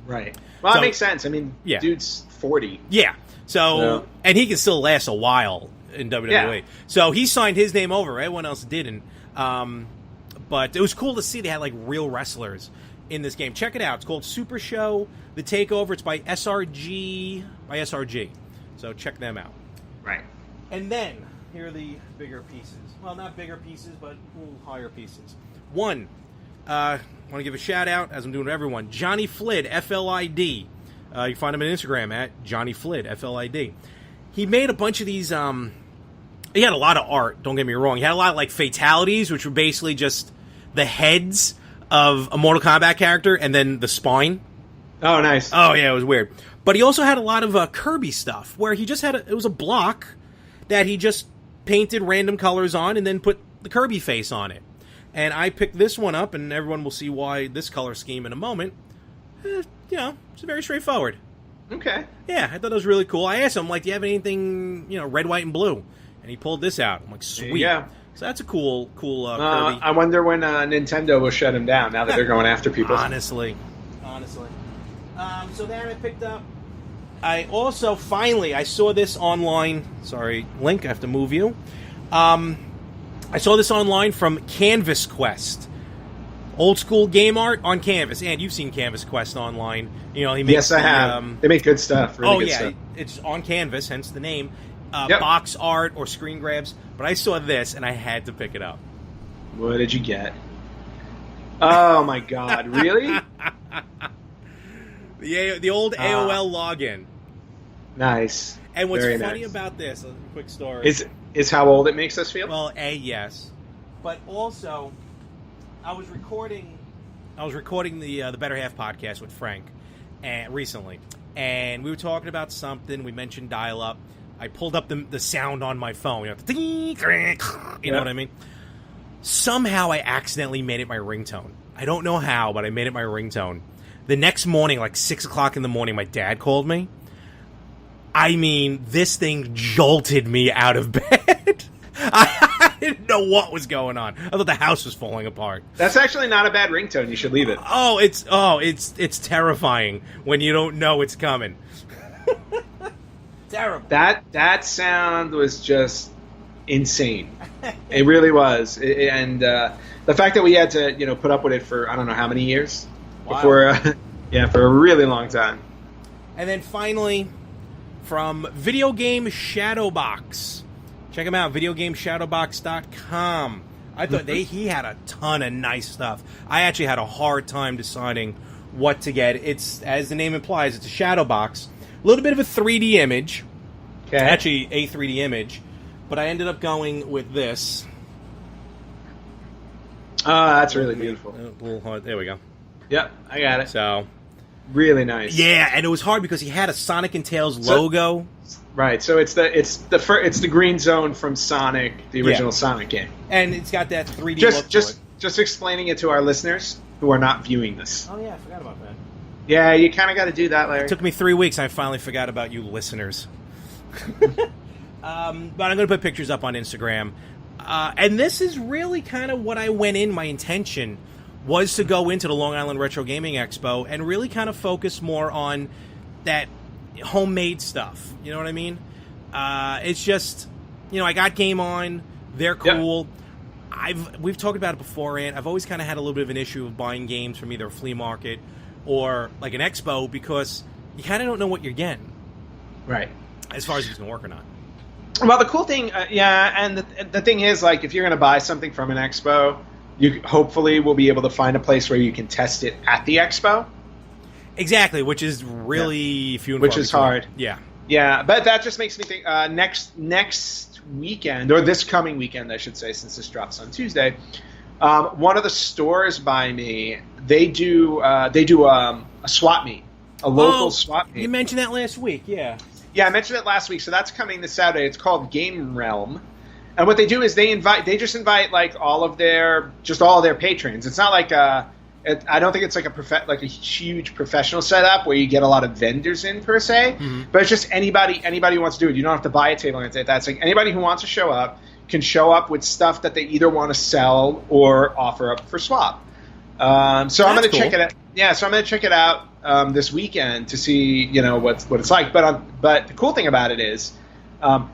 Right. Well, that makes sense. I mean, dude's 40. Yeah. So, and he can still last a while in WWE. Yeah. So he signed his name over. Everyone else didn't. But it was cool to see they had, like, real wrestlers in this game. Check it out. It's called Super Show: The Takeover. It's by SRG. So check them out. Right. And then, here are the bigger pieces. Well, not bigger pieces, but a little higher pieces. One, I want to give a shout-out, as I'm doing to everyone, Johnny Flid, F-L-I-D. You can find him on Instagram at Johnny Flid, F-L-I-D. He made a bunch of these... he had a lot of art, don't get me wrong. He had a lot of, like, fatalities, which were basically just the heads of a Mortal Kombat character and then the spine. Oh, nice. Oh, yeah, it was weird. But he also had a lot of Kirby stuff, where he just had it was a block that he just painted random colors on and then put the Kirby face on it. And I picked this one up, and everyone will see why this color scheme in a moment. It's very straightforward. Okay. Yeah, I thought it was really cool. I asked him, like, do you have anything, red, white, and blue? And he pulled this out. I'm like, sweet. Yeah. So that's a cool Kirby. I wonder when Nintendo will shut him down now that they're going after people. Honestly. So then I picked up... I also, finally, I saw this online. Sorry, Link, I have to move you. I saw this online from Canvas Quest. Old school game art on canvas. And you've seen Canvas Quest online. You know, he makes yes, I have. They make good stuff. Really good stuff. It's on canvas, hence the name. Yep. Box art or screen grabs. But I saw this and I had to pick it up. What did you get? Oh my God! Really? The old AOL login. Nice. And what's Very funny nice. about this, a quick story. Is how old it makes us feel? Well, yes. But also, I was recording the Better Half podcast with Frank recently. And we were talking about something. We mentioned dial-up. I pulled up the sound on my phone. You know what I mean? Somehow I accidentally made it my ringtone. I don't know how, but I made it my ringtone. The next morning, like 6 o'clock in the morning, my dad called me. I mean, this thing jolted me out of bed. I didn't know what was going on. I thought the house was falling apart. That's actually not a bad ringtone. You should leave it. It's terrifying when you don't know it's coming. Terrible. That sound was just insane. It really was. And the fact that we had to put up with it for I don't know how many years before, for a really long time. And then finally, from Video Game Shadowbox. Check him out, videogameshadowbox.com. I thought he had a ton of nice stuff. I actually had a hard time deciding what to get. It's, as the name implies, it's a shadow box. A little bit of a 3D image. Okay. Actually, a 3D image. But I ended up going with this. Oh, that's really beautiful. A little hard. There we go. Yep, I got it. So, really nice. Yeah, and it was hard because he had a Sonic and Tails logo. Right, so it's the green zone from Sonic, the original Sonic game, and it's got that 3D look to it. Just explaining it to our listeners who are not viewing this. Oh yeah, I forgot about that. Yeah, you kind of got to do that, Larry. It took me 3 weeks. I finally forgot about you listeners. But I'm going to put pictures up on Instagram, and this is really kind of what I went in. My intention was to go into the Long Island Retro Gaming Expo and really kind of focus more on that homemade stuff. You know what I mean? It's just, I got Game On. They're cool. Yep. We've talked about it before, and I've always kind of had a little bit of an issue of buying games from either a flea market or like an expo because you kind of don't know what you're getting. Right. As far as if it's going to work or not. Well, the cool thing, and the thing is, like, if you're going to buy something from an expo, you hopefully will be able to find a place where you can test it at the expo. Exactly, which is really few and which far is between. hard. Yeah, but that just makes me think next weekend, or this coming weekend, I should say, since this drops on Tuesday. One of the stores by me, they do a swap meet, a local swap meet. You mentioned that last week, yeah. Yeah, I mentioned it last week, so that's coming this Saturday. It's called Game Realm. And what they do is they just invite like all of their patrons. It's not like I don't think it's like a huge professional setup where you get a lot of vendors in per se, but it's just anybody who wants to do it. You don't have to buy a table or anything like that. It's like anybody who wants to show up can show up with stuff that they either want to sell or offer up for swap. So I'm going to check it out. Yeah, so I'm going to check it out this weekend to see what it's like. But the cool thing about it is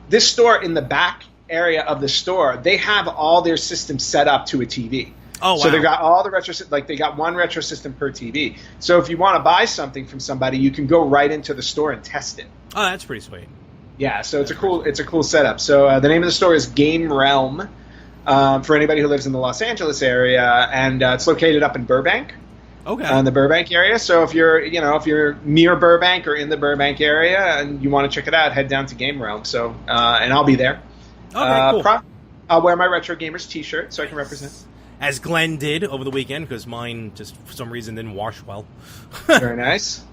this store, in the back area of the store, they have all their systems set up to a TV. Oh, wow. So they've got all the they got one retro system per TV. So if you want to buy something from somebody, you can go right into the store and test it. Oh, that's pretty sweet. Yeah, so it's a cool setup. So the name of the store is Game Realm for anybody who lives in the Los Angeles area, and it's located up in Burbank. Okay. In the Burbank area. So if you're near Burbank or in the Burbank area and you want to check it out, head down to Game Realm. So and I'll be there. Okay, cool. I'll wear my Retro Gamers T-shirt so I can represent. As Glenn did over the weekend, because mine just for some reason didn't wash well. Very nice.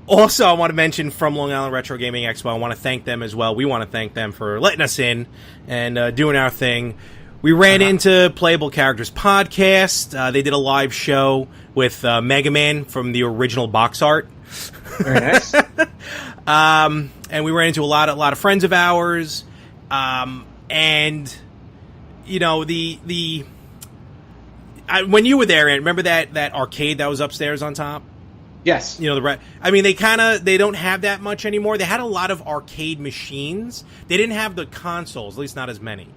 Also, I want to mention from Long Island Retro Gaming Expo, I want to thank them as well. We want to thank them for letting us in and doing our thing. We ran into Playable Characters Podcast. They did a live show with Mega Man from the original box art. Very nice. And we ran into a lot of friends of ours. And when you were there, and remember that arcade that was upstairs on top? Yes. They don't have that much anymore. They had a lot of arcade machines. They didn't have the consoles, at least not as many.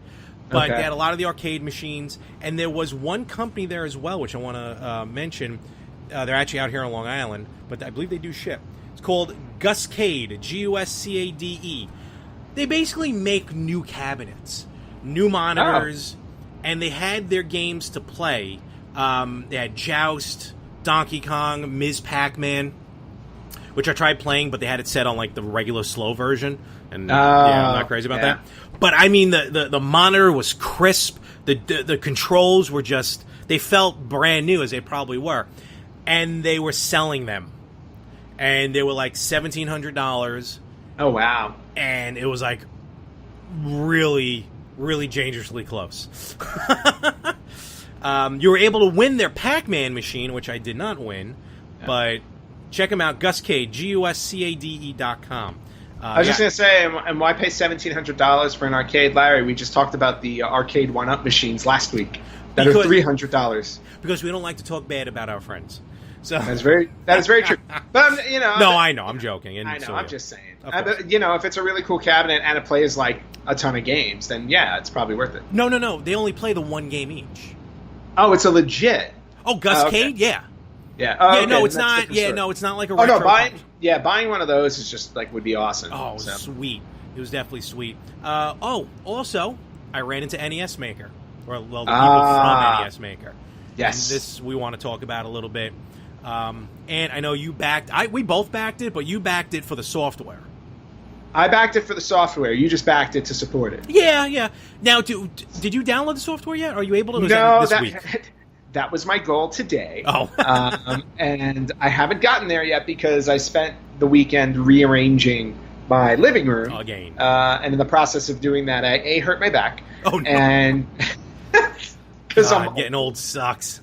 But they had a lot of the arcade machines, and there was one company there as well, which I want to mention. They're actually out here on Long Island, but I believe they do ship. It's called Guscade, Guscade. They basically make new cabinets, new monitors, and they had their games to play. They had Joust, Donkey Kong, Ms. Pac-Man, which I tried playing, but they had it set on like the regular slow version, and I'm not crazy about that. But I mean, the monitor was crisp. The controls were just, they felt brand new, as they probably were, and they were selling them, and they were like $1,700. Oh wow! And it was like really, really dangerously close. You were able to win their Pac-Man machine, which I did not win, but check them out, Guscade, Guscade.com. I was just going to say, and why pay $1,700 for an arcade, Larry? We just talked about the arcade one-up machines last week that are $300. Because we don't like to talk bad about our friends. So that is very true. But no, I know, I'm joking. And I know, so I'm just saying. If it's a really cool cabinet and it plays like a ton of games, then yeah, it's probably worth it. No, they only play the one game each. Oh, it's a legit. Oh, Guscade, yeah. Yeah. Oh, yeah, no, it's not. Yeah, no, it's not like a. Oh no, buying one of those is just like would be awesome. Oh, sweet! It was definitely sweet. Also, I ran into NES Maker, or the people from NES Maker. Yes, and this we want to talk about a little bit. And I know you backed. We both backed it, but you backed it for the software. I backed it for the software. You just backed it to support it. Yeah. Now, did you download the software yet? Are you able to? No, this week? That was my goal today. Oh. And I haven't gotten there yet because I spent the weekend rearranging my living room. Again. And in the process of doing that, I hurt my back. Oh, no. And because I'm getting old sucks.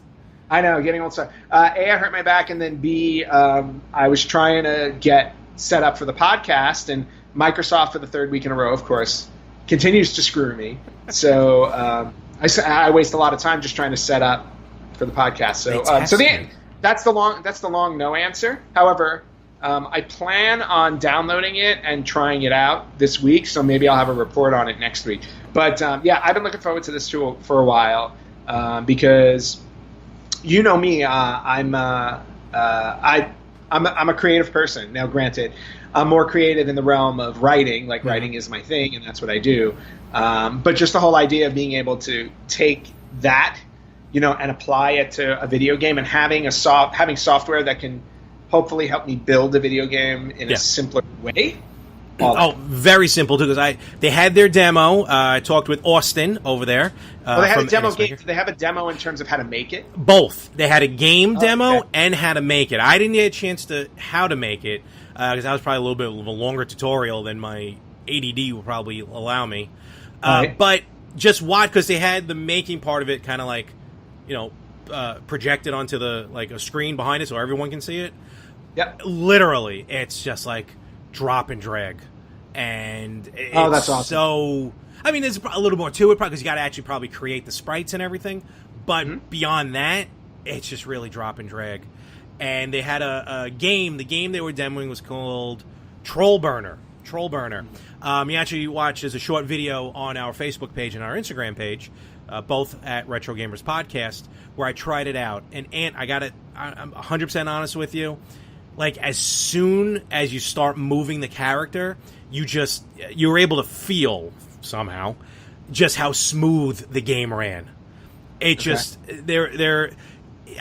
I know, getting old sucks. A, I hurt my back, and then B, I was trying to get set up for the podcast, and Microsoft for the third week in a row, of course, continues to screw me. So I waste a lot of time just trying to set up for the podcast. So that's the long no answer. However, I plan on downloading it and trying it out this week, so maybe I'll have a report on it next week. But I've been looking forward to this tool for a while because you know me, I'm a creative person. Now, granted, I'm more creative in the realm of writing. Like writing is my thing, and that's what I do. But just the whole idea of being able to take that, and apply it to a video game, and having software that can hopefully help me build a video game in a simpler way. Very simple too. Because they had their demo. I talked with Austin over there. They had a demo game. Did they have a demo in terms of how to make it? Both. They had a game demo and how to make it. I didn't get a chance to how to make it because that was probably a little bit of a longer tutorial than my ADD will probably allow me. But just watch, because they had the making part of it kind of like, projected onto the a screen behind it so everyone can see it. Yep. Literally, it's just like drop and drag, and that's awesome. So, I mean, there's a little more to it because you got to actually probably create the sprites and everything. But beyond that, it's just really drop and drag. And they had a game. The game they were demoing was called Troll Burner. You actually watch as a short video on our Facebook page and our Instagram page, both at Retro Gamers Podcast, where I tried it out. And Ant, I'm 100% honest with you. Like, as soon as you start moving the character, you were able to feel somehow just how smooth the game ran. It just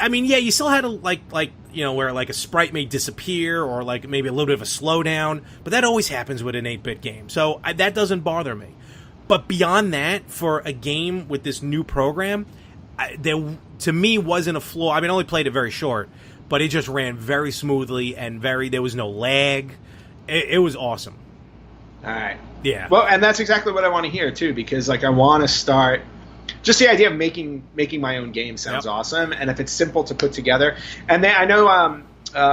I mean, you still had to where like a sprite may disappear or like maybe a little bit of a slowdown, but that always happens with an 8-bit game. So that doesn't bother me. But beyond that, for a game with this new program, there to me wasn't a flaw. I mean, I only played it very short, but it just ran very smoothly and there was no lag. It was awesome. All right. Yeah. Well, and that's exactly what I want to hear too, because I want to start. Just the idea of making my own game sounds awesome, and if it's simple to put together. And I know,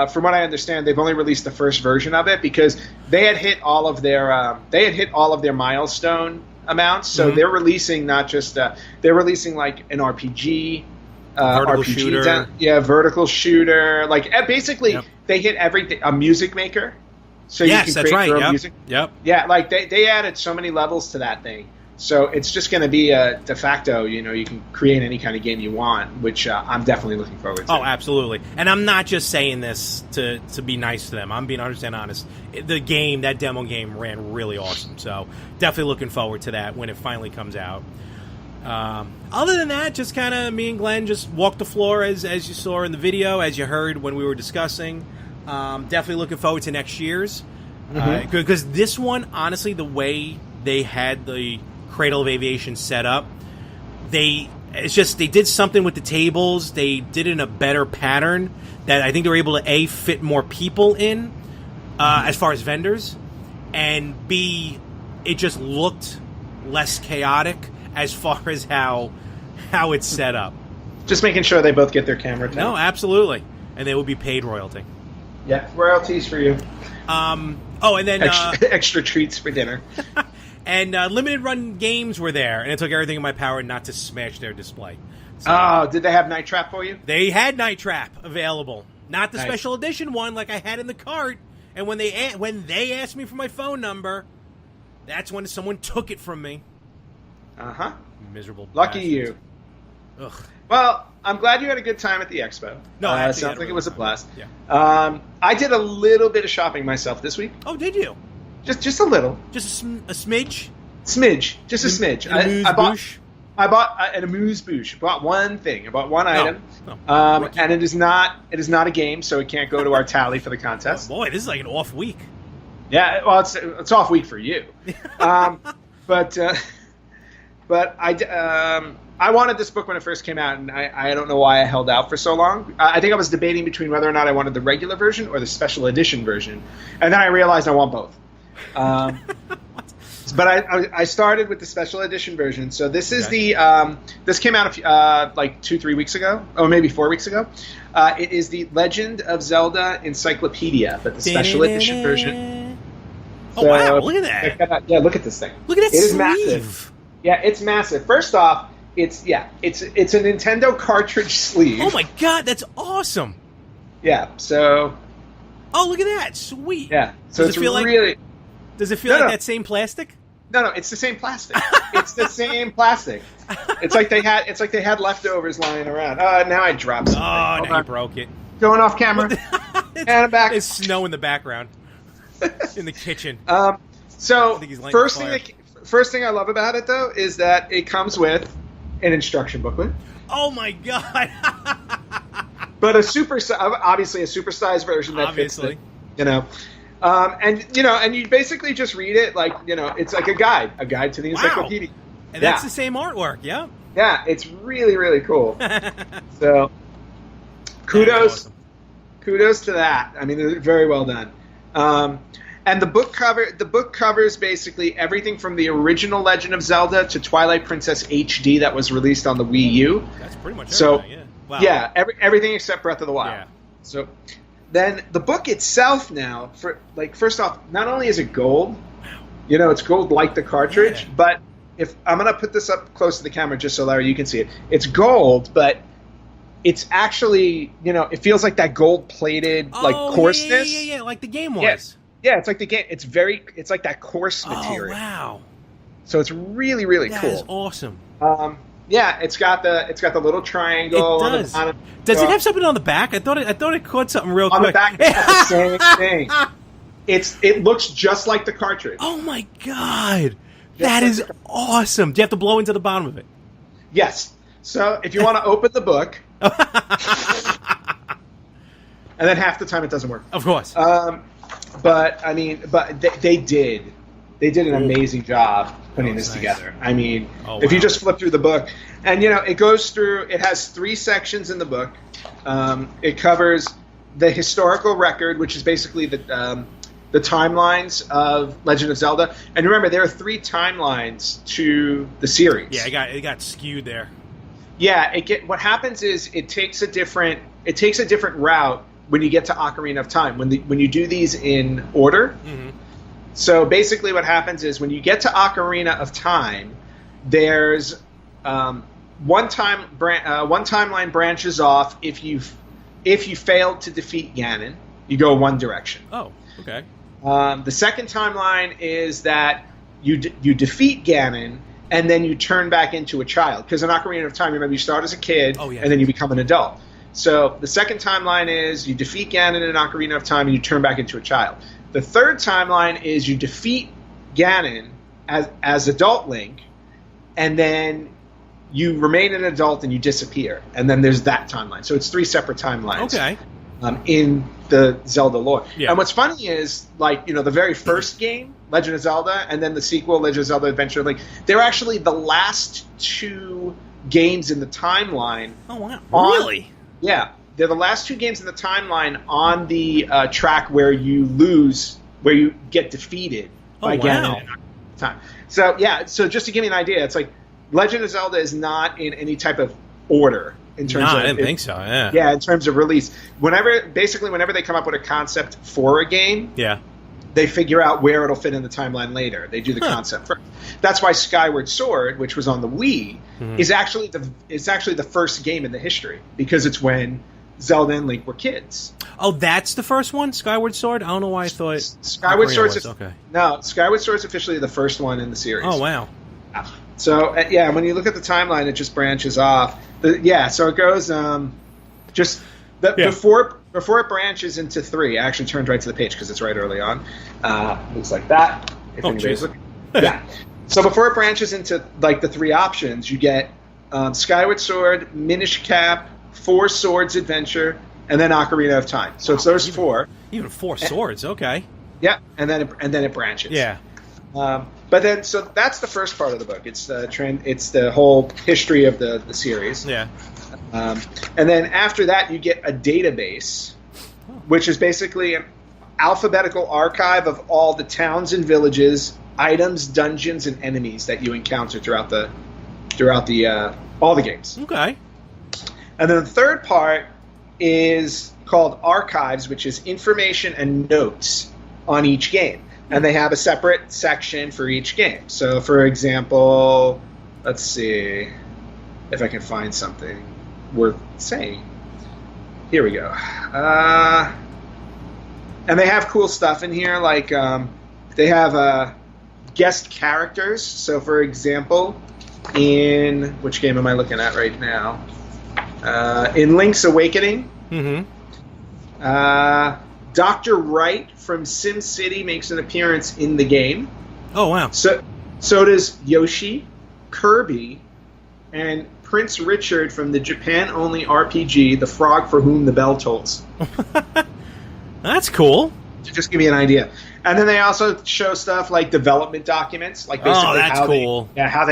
from what I understand, they've only released the first version of it because they had hit all of their milestone amounts. So they're releasing not just they're releasing like an RPG. Vertical shooter. Vertical shooter. Like basically, they hit everything. A music maker, so you can create your own music. Yep. Yeah, like they added so many levels to that thing. So it's just going to be a de facto, you can create any kind of game you want, which I'm definitely looking forward to. Oh, absolutely. And I'm not just saying this to be nice to them. I'm being 100% honest. That demo game ran really awesome. So definitely looking forward to that when it finally comes out. Other than that, just kind of me and Glenn just walked the floor as you saw in the video, as you heard when we were discussing. Definitely looking forward to next year's. Because this one, honestly, the way they had the Cradle of Aviation set up, they did something with the tables. They did it in a better pattern that I think they were able to fit more people in as far as vendors, and B, it just looked less chaotic as far as how it's set up. Just making sure they both get their camera time. No, absolutely, and they will be paid royalty. Yeah, royalties for you. And then extra treats for dinner. And limited run games were there, and it took everything in my power not to smash their display. So, did they have Night Trap for you? They had Night Trap available, not the Nice. special edition one like I had in the cart. And when they asked me for my phone number, that's when someone took it from me. Miserable. Lucky bastards. you. Ugh. Well, I'm glad you had a good time at the Expo. No, I actually sounds had like a it was a really blast. good time. I did a little bit of shopping myself this week. Oh, did you? Just a little. Just a smidge? Smidge. Just a smidge. I bought an amuse-bouche. I bought one thing. I bought one item. And it is not a game, so it can't go to our tally for the contest. Oh, boy, this is like an off week. Yeah, well, it's off week for you. But I wanted this book when it first came out, and I don't know why I held out for so long. I think I was debating between whether or not I wanted the regular version or the special edition version, and then I realized I want both. But I started with the special edition version. So this is this came out like 2-3 weeks ago, or maybe 4 weeks ago. It is the Legend of Zelda Encyclopedia, but the special edition version. Oh, wow, look at that. Yeah, look at this thing. Look at that It is sleeve. massive. Yeah, it's massive. First off, it's a Nintendo cartridge sleeve. Oh my god, that's awesome. Yeah, so. Oh, look at that. Sweet. Yeah, so Does it feel like that same plastic? No, it's the same plastic. It's the same plastic. It's like they had leftovers lying around. Now I dropped something. Oh, now you broke it. Going off camera. And I'm back. There's snow in the background. In the kitchen. So first thing I love about it though is that it comes with an instruction booklet. Oh my god! But obviously a supersized version that fits it, and you basically just read it like it's like a guide to the encyclopedia. Wow. And that's the same artwork, yeah. Yeah, it's really really cool. So kudos to that. I mean, they're very well done. And the book covers basically everything from the original Legend of Zelda to Twilight Princess HD that was released on the Wii U. That's pretty much everything, yeah. Wow. Yeah, everything except Breath of the Wild. Yeah. So then the book itself now, first off, not only is it gold, it's gold like the cartridge, but if I'm going to put this up close to the camera just so Larry you can see it. It's gold, but it's actually, it feels like that gold-plated coarseness. Yeah, like the game was. Yeah, it's like the game. It's like that coarse material. Oh, wow. So it's really, really cool. That is awesome. Yeah, it's got the little triangle. It does. Does it have something on the back? I thought it caught something real quick. On the back, it's got the same thing. It looks just like the cartridge. Oh my god, that is awesome! Do you have to blow into the bottom of it? Yes. So if you want to open the book, and then half the time it doesn't work. Of course. But they did an amazing job putting this together. I mean, if you just flip through the book, and it goes through. It has 3 sections in the book. It covers the historical record, which is basically the timelines of Legend of Zelda. And remember, there are 3 timelines to the series. Yeah, it got skewed there. Yeah, what happens is it takes a different route when you get to Ocarina of Time, when you do these in order. Mm-hmm. So basically what happens is when you get to Ocarina of Time, there's one timeline branches off if you failed to defeat Ganon, you go one direction. Oh, okay. The second timeline is that you defeat Ganon, and then you turn back into a child. Because in Ocarina of Time, remember, you start as a kid, and then you become an adult. So the second timeline is you defeat Ganon in Ocarina of Time, and you turn back into a child. The third timeline is you defeat Ganon as adult Link, and then you remain an adult and you disappear. And then there's that timeline. So it's 3 separate timelines. Okay. In the Zelda lore. Yeah. And what's funny is, like, the very first game, Legend of Zelda, and then the sequel, Legend of Zelda Adventure Link, they're actually the last 2 games in the timeline. Oh, wow. Really? Yeah. They're the last 2 games in the timeline on the track where you lose, where you get defeated by Ganon. Time. So, yeah, so just to give you an idea, it's like Legend of Zelda is not in any type of order. In terms of, I didn't think so. Yeah. Yeah, in terms of release, whenever they come up with a concept for a game, they figure out where it'll fit in the timeline later. They do the concept first. That's why Skyward Sword, which was on the Wii, is actually the first game in the history, because it's when Zelda and Link were kids. Oh, that's the first one, Skyward Sword. I don't know why I thought Skyward Sword's okay. No, Skyward Sword's officially the first one in the series. Oh, wow. So, when you look at the timeline, it just branches off. So it goes before it branches into 3. I actually turned right to the page because it's right early on. Looks like that. If anybody's looking. Yeah. So before it branches into, like, the 3 options, you get Skyward Sword, Minish Cap, 4 Swords Adventure, and then Ocarina of Time. So it's those 4. Even 4 swords, okay. Yeah, and then it branches. Yeah. But then, so that's the first part of the book. It's the whole history of the series. Yeah. And then after that, you get a database, which is basically an alphabetical archive of all the towns and villages, items, dungeons, and enemies that you encounter throughout all the games. Okay. And then the third part is called archives, which is information and notes on each game. And they have a separate section for each game. So, for example, let's see if I can find something worth saying. Here we go. And they have cool stuff in here, like they have guest characters. So, for example, in which game am I looking at right now? In Link's Awakening. Dr. Wright from SimCity makes an appearance in the game. Oh, wow. So does Yoshi, Kirby, and Prince Richard from the Japan-only RPG, The Frog for Whom the Bell Tolls. That's cool. To just give you an idea. And then they also show stuff like development documents, like basically that's cool. How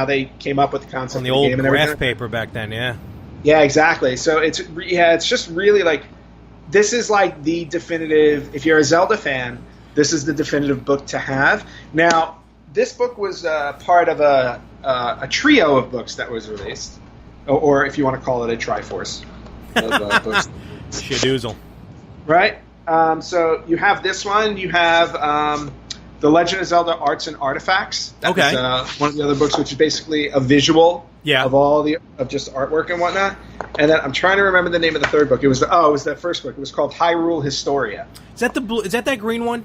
they came up with the concept on the of the old game and graph everything. paper back then, yeah. Yeah, exactly. So it's just really like, this is like the definitive, if you're a Zelda fan, this is the definitive book to have. Now, this book was part of a trio of books that was released, or if you want to call it a triforce of books. Shadoozle. Right? So you have this one. You have The Legend of Zelda Arts and Artifacts. That was one of the other books, which is basically a visual of of just artwork and whatnot. And then I'm trying to remember the name of the third book. It was that first book. It was called Hyrule Historia. Is that the blue? Is that green one?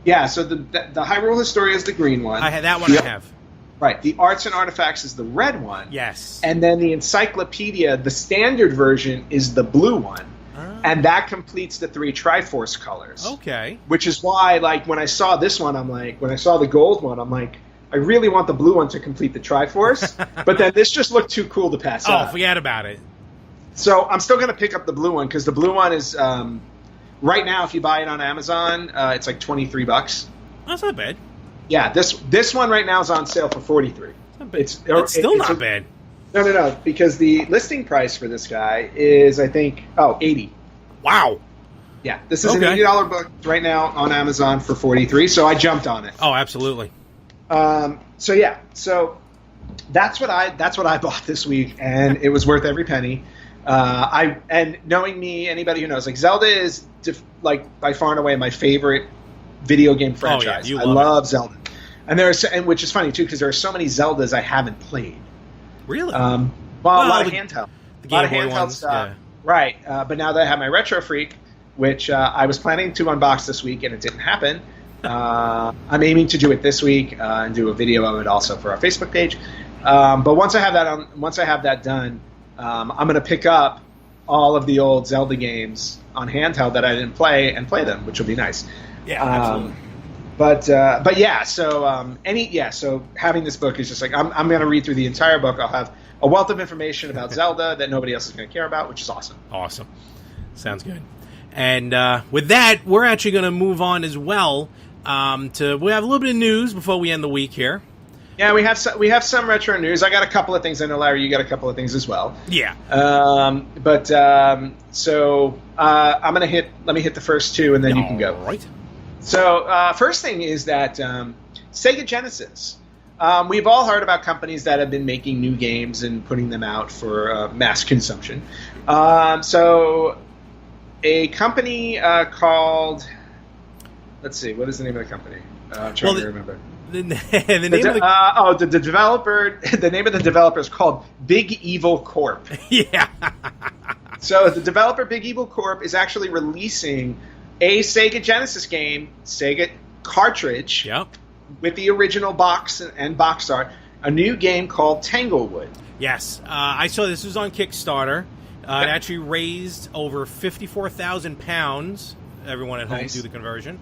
Yeah. So the Hyrule Historia is the green one. I had that one. Yep. I have. Right. The Arts and Artifacts is the red one. Yes. And then the Encyclopedia, the standard version, is the blue one. And that completes the 3 Triforce colors. Okay. Which is why, like, when I saw this one, when I saw the gold one, I'm like, I really want the blue one to complete the Triforce. But then this just looked too cool to pass up. Oh, forget about it. So I'm still going to pick up the blue one, because the blue one is, right now, if you buy it on Amazon, it's like $23. That's not bad. Yeah, this one right now is on sale for $43. It's still not bad. No, because the listing price for this guy is, I think, $80. Wow. Yeah, this is an $80 book right now on Amazon for $43, so I jumped on it. Oh, absolutely. So that's what I bought this week, and it was worth every penny. And knowing me, anybody who knows, like, Zelda is like by far and away my favorite video game franchise. Oh, yeah, I love Zelda, and which is funny too, because there are so many Zeldas I haven't played. Really? A lot of handheld. The Game Boy ones, stuff. Yeah. Right. But now that I have my Retro Freak, which I was planning to unbox this week and it didn't happen, I'm aiming to do it this week and do a video of it also for our Facebook page. But once I have that done, I'm going to pick up all of the old Zelda games on handheld that I didn't play and play them, which will be nice. Yeah, absolutely. But yeah, so having this book is just like I'm going to read through the entire book. I'll have a wealth of information about Zelda that nobody else is going to care about, which is awesome. Awesome. Sounds good. And with that, we're actually going to move on as well. We have a little bit of news before we end the week here. Yeah, we have some retro news. I got a couple of things. I know, Larry, you got a couple of things as well. Yeah. So I'm gonna let me hit the first two, and then you can go. All right. So first thing is that Sega Genesis. We've all heard about companies that have been making new games and putting them out for mass consumption. So a company called, let's see, what is the name of the company? I'm trying to remember. The name of the developer. The name of the developer is called Big Evil Corp. Yeah. So the developer Big Evil Corp is actually releasing a Sega Genesis game, Sega cartridge, Yep. with the original box and box art. A new game called Tanglewood. Yes, I saw this was on Kickstarter. It Okay. actually raised over £54,000. Everyone at home Nice. do the conversion.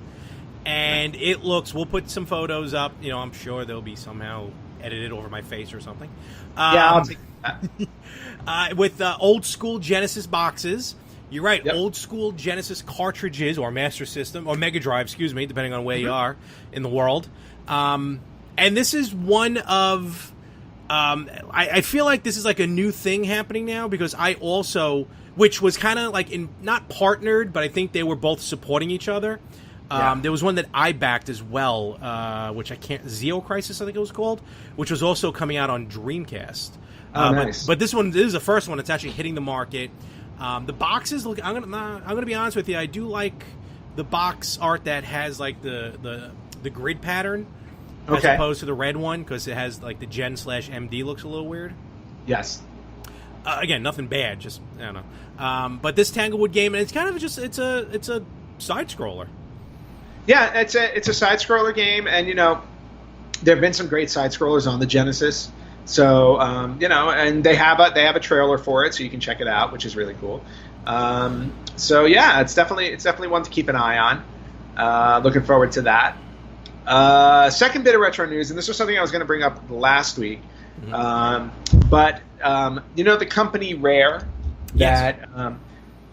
And it looks, we'll put some photos up. You know, I'm sure they'll be somehow edited over my face or something. Yeah, I'll take that. With old school Genesis boxes. You're right, Yep. old school Genesis cartridges or Master System, or Mega Drive, excuse me, depending on where you are in the world. And this is one of... I feel like this is like a new thing happening now because I also... Which was kind of like, not partnered, but I think they were both supporting each other. There was one that I backed as well, which I can't... Zeo Crisis, I think it was called, which was also coming out on Dreamcast. Nice. But this is the first one that's actually hitting the market. The boxes look... I'm gonna be honest with you. I do like the box art that has like the grid pattern as opposed to the red one because it has like the Gen/MD looks a little weird. Yes. Again, nothing bad. Just I don't know. But this Tanglewood game, and it's kind of just it's a side scroller. Yeah, it's a side scroller game, and there have been some great side scrollers on the Genesis. So and they have a trailer for it, so you can check it out, which is really cool. So yeah, it's definitely one to keep an eye on. Looking forward to that. Second bit of retro news, and this was something I was going to bring up last week. But the company Rare that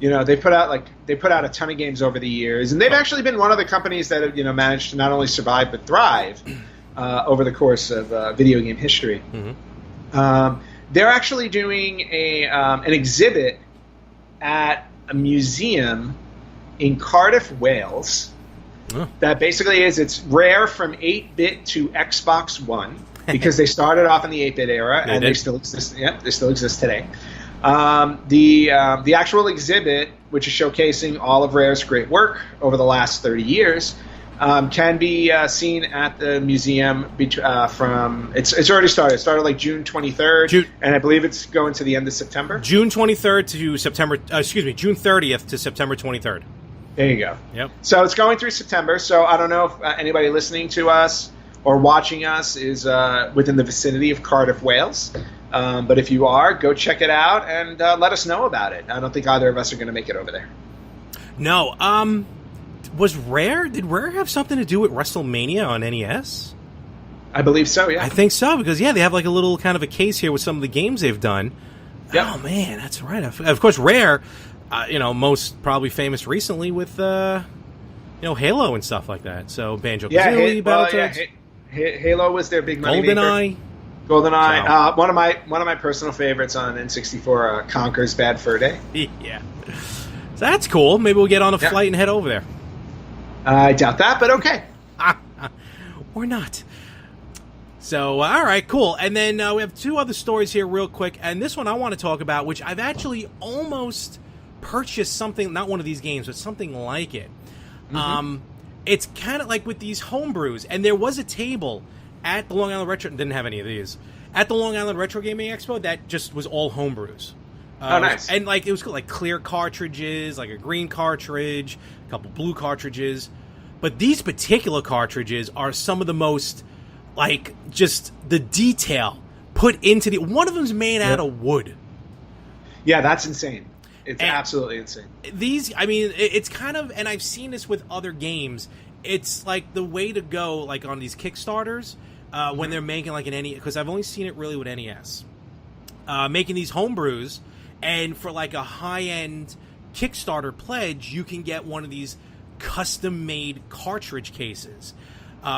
they put out a ton of games over the years, and they've actually been one of the companies that have managed to not only survive but thrive over the course of video game history. They're actually doing an exhibit at a museum in Cardiff, Wales. That basically it's Rare from 8-bit to Xbox One because they started off in the 8-bit era and they still exist. Yep, they still exist today. The actual exhibit, which is showcasing all of Rare's great work over the last 30 years, can be seen at the museum from it's already started. It started like June 23rd, and I believe it's going to the end of September. June 23rd to September. June 30th to September 23rd. There you go. Yep. So it's going through September. So I don't know if anybody listening to us or watching us is within the vicinity of Cardiff, Wales. But if you are, go check it out and let us know about it. I don't think either of us are going to make it over there. No. Did Rare have something to do with WrestleMania on NES? I believe so, yeah. I think so, because, they have like a little kind of a case here with some of the games they've done. Yep. Oh, man, that's right. Of course, Rare, most probably famous recently with, Halo and stuff like that. So, Banjo-Kazooie, Battletoads. Halo was their big money GoldenEye. GoldenEye. One of my personal favorites on N64, Conker's Bad Fur Day. Yeah. So that's cool. Maybe we'll get on a flight and head over there. I doubt that, but okay. Or not. So, all right, cool. And then we have two other stories here real quick. And this one I want to talk about, which I've actually almost purchased something, not one of these games, but something like it. It's kind of like with these homebrews. And there was a table at the Long Island Retro, didn't have any of these, at the Long Island Retro Gaming Expo that just was all homebrews. Nice. And it was like clear cartridges, like a green cartridge, a couple blue cartridges. But these particular cartridges are some of the most, like, just the detail put into the... One of them's made out of wood. Yeah, that's insane. It's absolutely insane. These, I mean, it's kind of... And I've seen this with other games. It's, like, the way to go, like, on these Kickstarters, when they're making, like, an NES... Because I've only seen it really with NES. Making these homebrews, and for, like, a high-end Kickstarter pledge, you can get one of these custom-made cartridge cases.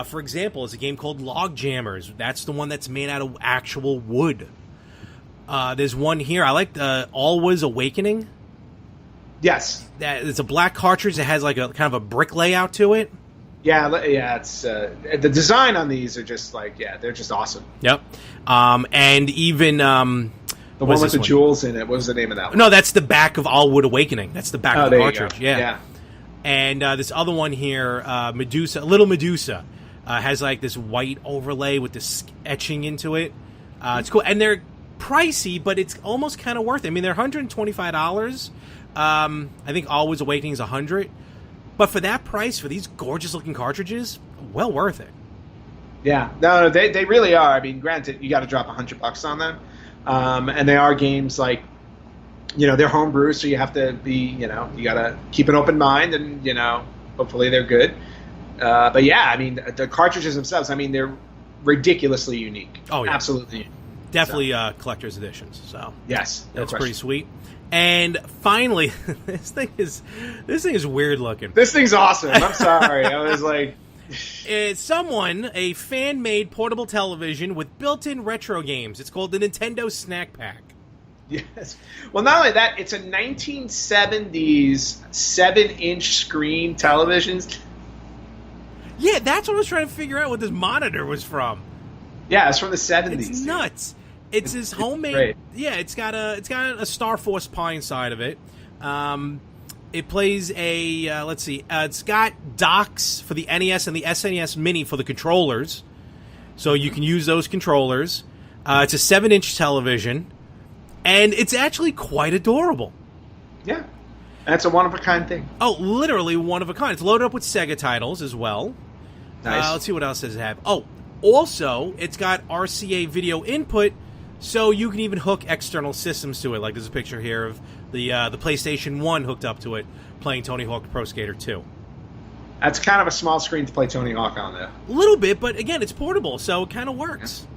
For example, it's a game called Log Jammers. That's the one that's made out of actual wood. There's one here. I like the Ozzed Awakening. Yes. It's a black cartridge that has like a kind of a brick layout to it. Yeah. It's the design on these are just like they're just awesome. Yep. And even the one with the jewels in it. What was the name of that one? No, that's the back of Ozzed Awakening. That's the back of the cartridge. Yeah. And this other one here, Little Medusa, has like this white overlay with this etching into it. It's cool, and they're pricey, but it's almost kind of worth it. I mean, they're $125. I think Always Awakening is $100, but for that price, for these gorgeous-looking cartridges, well worth it. Yeah, no, they really are. I mean, granted, you got to drop $100 on them, and they are games like. They're homebrew, so you have to be, you got to keep an open mind, and, hopefully they're good. But yeah, I mean, the cartridges themselves, I mean, they're ridiculously unique. Oh, yeah. Absolutely unique. Definitely collector's editions, so. Yes. That's pretty sweet. And finally, this thing is weird looking. This thing's awesome. I'm sorry. I was like... It's a fan-made portable television with built-in retro games. It's called the Nintendo Snack Pack. Yes. Well, not only that, it's a 1970s 7-inch screen televisions. Yeah, that's what I was trying to figure out what this monitor was from. Yeah, it's from the 70s. It's nuts. It's this homemade. Great. Yeah, it's got a Star Force Pi inside of it. It plays a let's see. It's got docks for the NES and the SNES Mini for the controllers, so you can use those controllers. It's a 7-inch television. And it's actually quite adorable. Yeah. That's a one-of-a-kind thing. Oh, literally one-of-a-kind. It's loaded up with Sega titles as well. Nice. Let's see what else does it have. Oh, also, it's got RCA video input, so you can even hook external systems to it. Like there's a picture here of the PlayStation 1 hooked up to it, playing Tony Hawk Pro Skater 2. That's kind of a small screen to play Tony Hawk on, though. A little bit, but again, it's portable, so it kind of works. Yeah.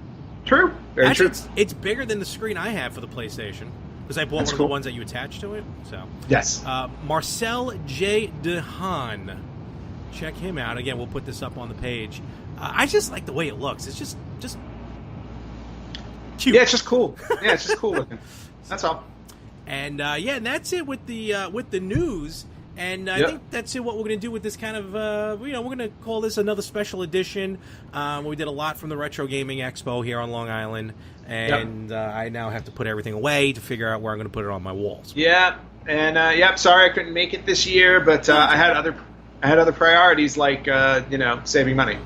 True. Very Actually, true. It's bigger than the screen I have for the PlayStation because I bought one of the ones that you attach to it. So yes. Marcel J. DeHaan. Check him out. Again, we'll put this up on the page. I just like the way it looks. It's just cute. Yeah, it's just cool. Yeah, it's just cool looking. That's all. And and that's it with the news. And I think that's what we're going to do with this kind of, we're going to call this another special edition. We did a lot from the Retro Gaming Expo here on Long Island, and I now have to put everything away to figure out where I'm going to put it on my walls. Yeah, and sorry I couldn't make it this year, but I had other priorities like saving money.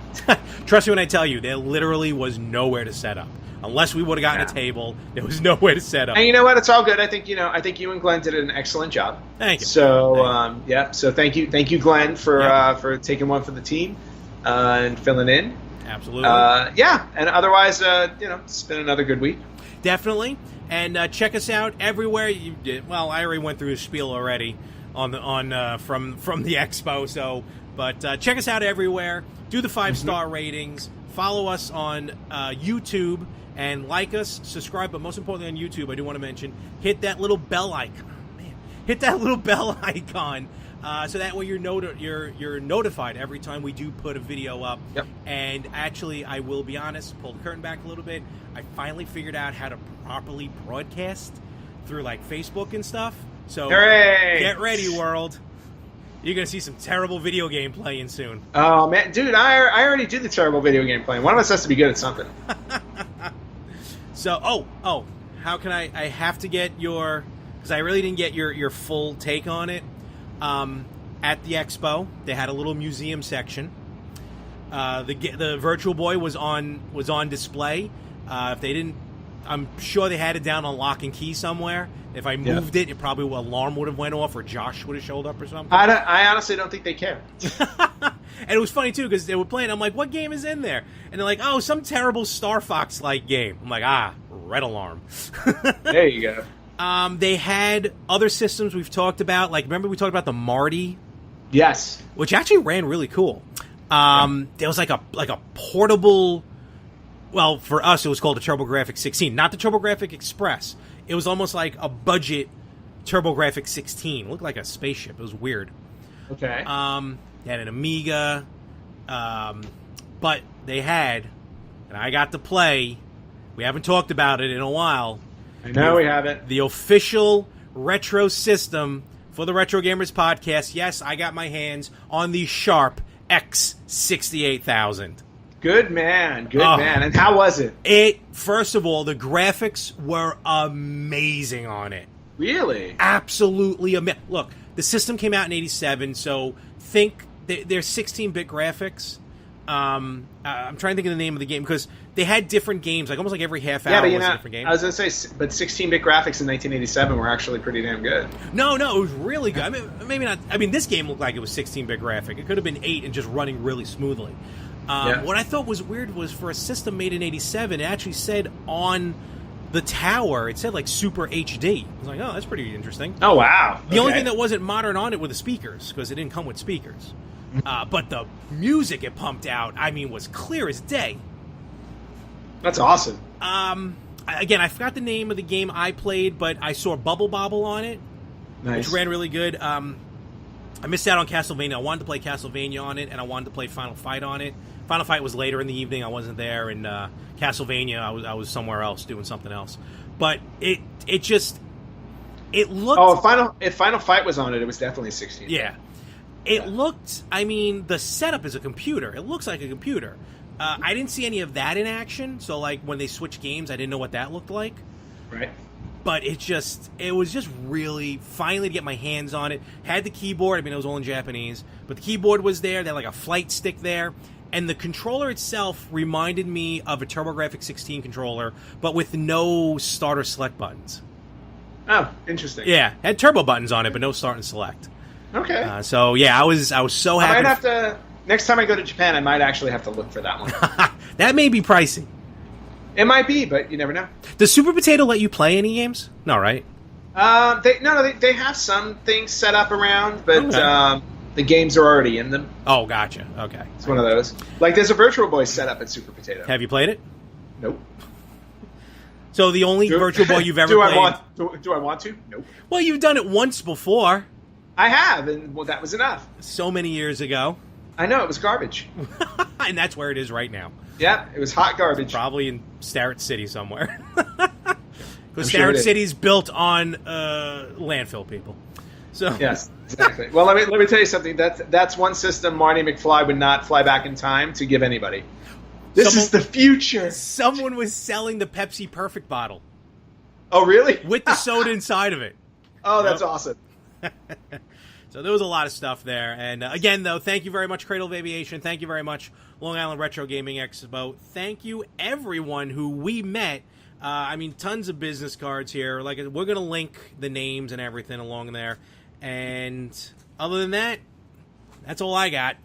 Trust me when I tell you, there literally was nowhere to set up. Unless we would have gotten a table, there was nowhere to set up. And you know what? It's all good. I think you and Glenn did an excellent job. Thank you. So so thank you, Glenn, for taking one for the team and filling in. Absolutely. And otherwise, it's been another good week. Definitely. And check us out everywhere. Well, I already went through the spiel already from the Expo. So, but check us out everywhere. Do the 5-star ratings. Follow us on YouTube. And like us, subscribe, but most importantly on YouTube, I do want to mention, hit that little bell icon. Oh, man. Hit that little bell icon so that way you're notified every time we do put a video up. Yep. And actually, I will be honest, pull the curtain back a little bit, I finally figured out how to properly broadcast through like Facebook and stuff. So Hooray! Get ready, world. You're going to see some terrible video game playing soon. Oh, man. Dude, I already do the terrible video game playing. One of us has to be good at something. So, how can I have to get your, because I really didn't get your full take on it. At the Expo, they had a little museum section. The Virtual Boy was on display. If they didn't, I'm sure they had it down on lock and key somewhere. If I moved it probably alarm would have went off, or Josh would have showed up or something. I honestly don't think they care. And it was funny, too, because they were playing. I'm like, what game is in there? And they're like, oh, some terrible Star Fox-like game. I'm like, Red Alarm. There you go. They had other systems we've talked about. Like, remember we talked about the Marty? Yes. Which actually ran really cool. There was like a portable... Well, for us, it was called the TurboGrafx 16. Not the TurboGrafx Express. It was almost like a budget TurboGrafx 16. It looked like a spaceship. It was weird. Okay. They had an Amiga. But they had, and I got to play, we haven't talked about it in a while. I know we haven't. The official retro system for the Retro Gamers Podcast. Yes, I got my hands on the Sharp X68000. Good man. And how was it? First of all, the graphics were amazing on it. Really? Absolutely amazing. Look, the system came out in 87, so think they're 16-bit graphics. I'm trying to think of the name of the game because they had different games, like almost like every half hour was a different game. I was going to say, but 16-bit graphics in 1987 were actually pretty damn good. No, it was really good. I mean, maybe not. I mean, this game looked like it was 16-bit graphic. It could have been 8 and just running really smoothly. What I thought was weird was for a system made in 87, it actually said on the tower, it said like Super HD. I was like, oh, that's pretty interesting. Oh, wow. The only thing that wasn't modern on it were the speakers, because it didn't come with speakers. But the music it pumped out, I mean, was clear as day. That's awesome. Again, I forgot the name of the game I played, but I saw Bubble Bobble on it, which ran really good. I missed out on Castlevania. I wanted to play Castlevania on it, and I wanted to play Final Fight on it. Final Fight was later in the evening. I wasn't there, and Castlevania, I was somewhere else doing something else. But it looked. Oh, if Final Fight was on it, it was definitely 16. Yeah, it looked. I mean, the setup is a computer. It looks like a computer. I didn't see any of that in action. So, like when they switched games, I didn't know what that looked like. Right. But it was just really finally to get my hands on it. Had the keyboard. I mean, it was all in Japanese, but the keyboard was there. They had like a flight stick there. And the controller itself reminded me of a TurboGrafx 16 controller, but with no start or select buttons. Oh, interesting. Yeah, had turbo buttons on it, but no start and select. Okay. So yeah, I was so happy. I might have to next time I go to Japan. I might actually have to look for that one. That may be pricey. It might be, but you never know. Does Super Potato let you play any games? No, right? They have some things set up around, but. Okay. The games are already in them. Oh, gotcha. Okay. It's one of those. Like, there's a Virtual Boy set up at Super Potato. Have you played it? Nope. So the only Virtual Boy you've ever played... Do I want to? Nope. Well, you've done it once before. I have, and that was enough. So many years ago. I know, it was garbage. And that's where it is right now. Yeah, it was hot garbage. Probably in Starrett City somewhere. Because Starrett City's built on landfill, people. So yes, exactly. Well, let me tell you something. That's one system Marty McFly would not fly back in time to give anybody. This is the future. Someone was selling the Pepsi Perfect bottle. Oh, really? With the soda inside of it. Oh, that's awesome. So there was a lot of stuff there. And again, though, thank you very much, Cradle of Aviation. Thank you very much, Long Island Retro Gaming Expo. Thank you, everyone who we met. I mean, tons of business cards here. Like, we're going to link the names and everything along there. And other than that, that's all I got.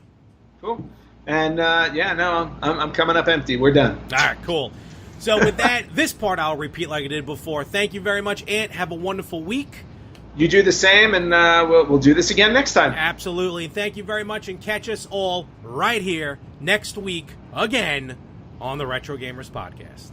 Cool. And, I'm coming up empty. We're done. All right, cool. So with that, this part I'll repeat like I did before. Thank you very much, Ant. Have a wonderful week. You do the same, and we'll do this again next time. Absolutely. Thank you very much, and catch us all right here next week again on the Retro Gamers Podcast.